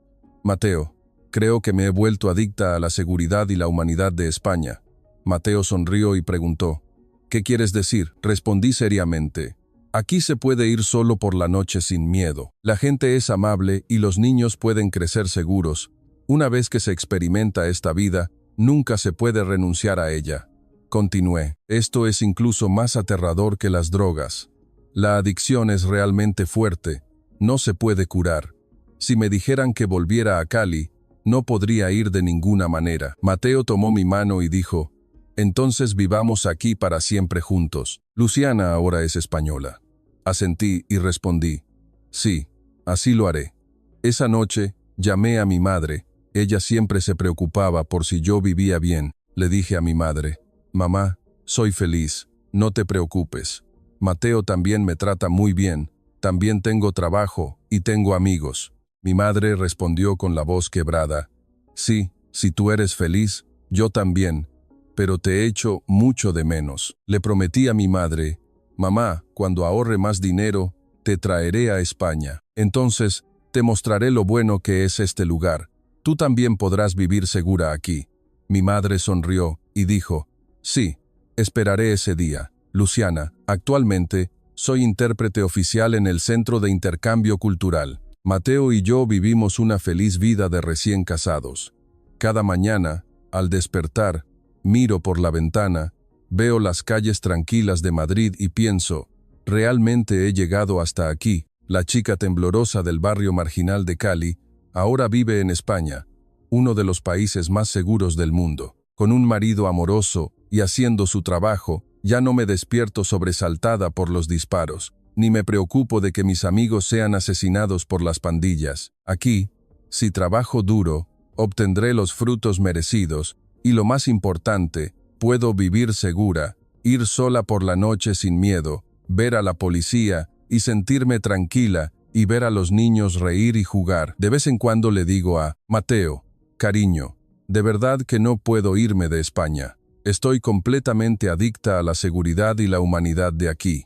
Mateo, creo que me he vuelto adicta a la seguridad y la humanidad de España. Mateo sonrió y preguntó: ¿qué quieres decir? Respondí seriamente: aquí se puede ir solo por la noche sin miedo. La gente es amable y los niños pueden crecer seguros. Una vez que se experimenta esta vida, nunca se puede renunciar a ella. Continué: esto es incluso más aterrador que las drogas. La adicción es realmente fuerte, no se puede curar. Si me dijeran que volviera a Cali, no podría ir de ninguna manera. Mateo tomó mi mano y dijo: entonces vivamos aquí para siempre juntos. Luciana ahora es española. Asentí y respondí: sí, así lo haré. Esa noche, llamé a mi madre. Ella siempre se preocupaba por si yo vivía bien. Le dije a mi madre: mamá, soy feliz, no te preocupes. Mateo también me trata muy bien, también tengo trabajo y tengo amigos. Mi madre respondió con la voz quebrada: sí, si tú eres feliz, yo también, pero te echo mucho de menos. Le prometí a mi madre: mamá, cuando ahorre más dinero, te traeré a España. Entonces, te mostraré lo bueno que es este lugar. Tú también podrás vivir segura aquí. Mi madre sonrió y dijo: sí, esperaré ese día. Luciana, actualmente, soy intérprete oficial en el Centro de Intercambio Cultural. Mateo y yo vivimos una feliz vida de recién casados. Cada mañana, al despertar, miro por la ventana, veo las calles tranquilas de Madrid y pienso: realmente he llegado hasta aquí. La chica temblorosa del barrio marginal de Cali ahora vive en España, uno de los países más seguros del mundo. Con un marido amoroso y haciendo su trabajo, ya no me despierto sobresaltada por los disparos, ni me preocupo de que mis amigos sean asesinados por las pandillas. Aquí, si trabajo duro, obtendré los frutos merecidos, y lo más importante, puedo vivir segura, ir sola por la noche sin miedo, ver a la policía y sentirme tranquila, y ver a los niños reír y jugar. De vez en cuando le digo a Mateo: cariño, de verdad que no puedo irme de España. Estoy completamente adicta a la seguridad y la humanidad de aquí.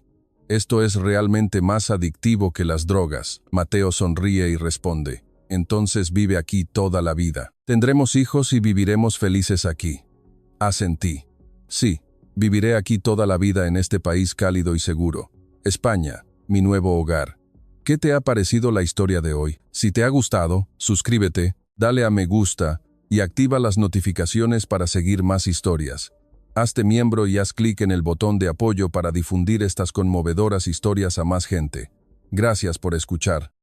Esto es realmente más adictivo que las drogas. Mateo sonríe y responde: entonces vive aquí toda la vida. Tendremos hijos y viviremos felices aquí. Asentí: sí, viviré aquí toda la vida en este país cálido y seguro. España, mi nuevo hogar. ¿Qué te ha parecido la historia de hoy? Si te ha gustado, suscríbete, dale a me gusta y activa las notificaciones para seguir más historias. Hazte miembro y haz clic en el botón de apoyo para difundir estas conmovedoras historias a más gente. Gracias por escuchar.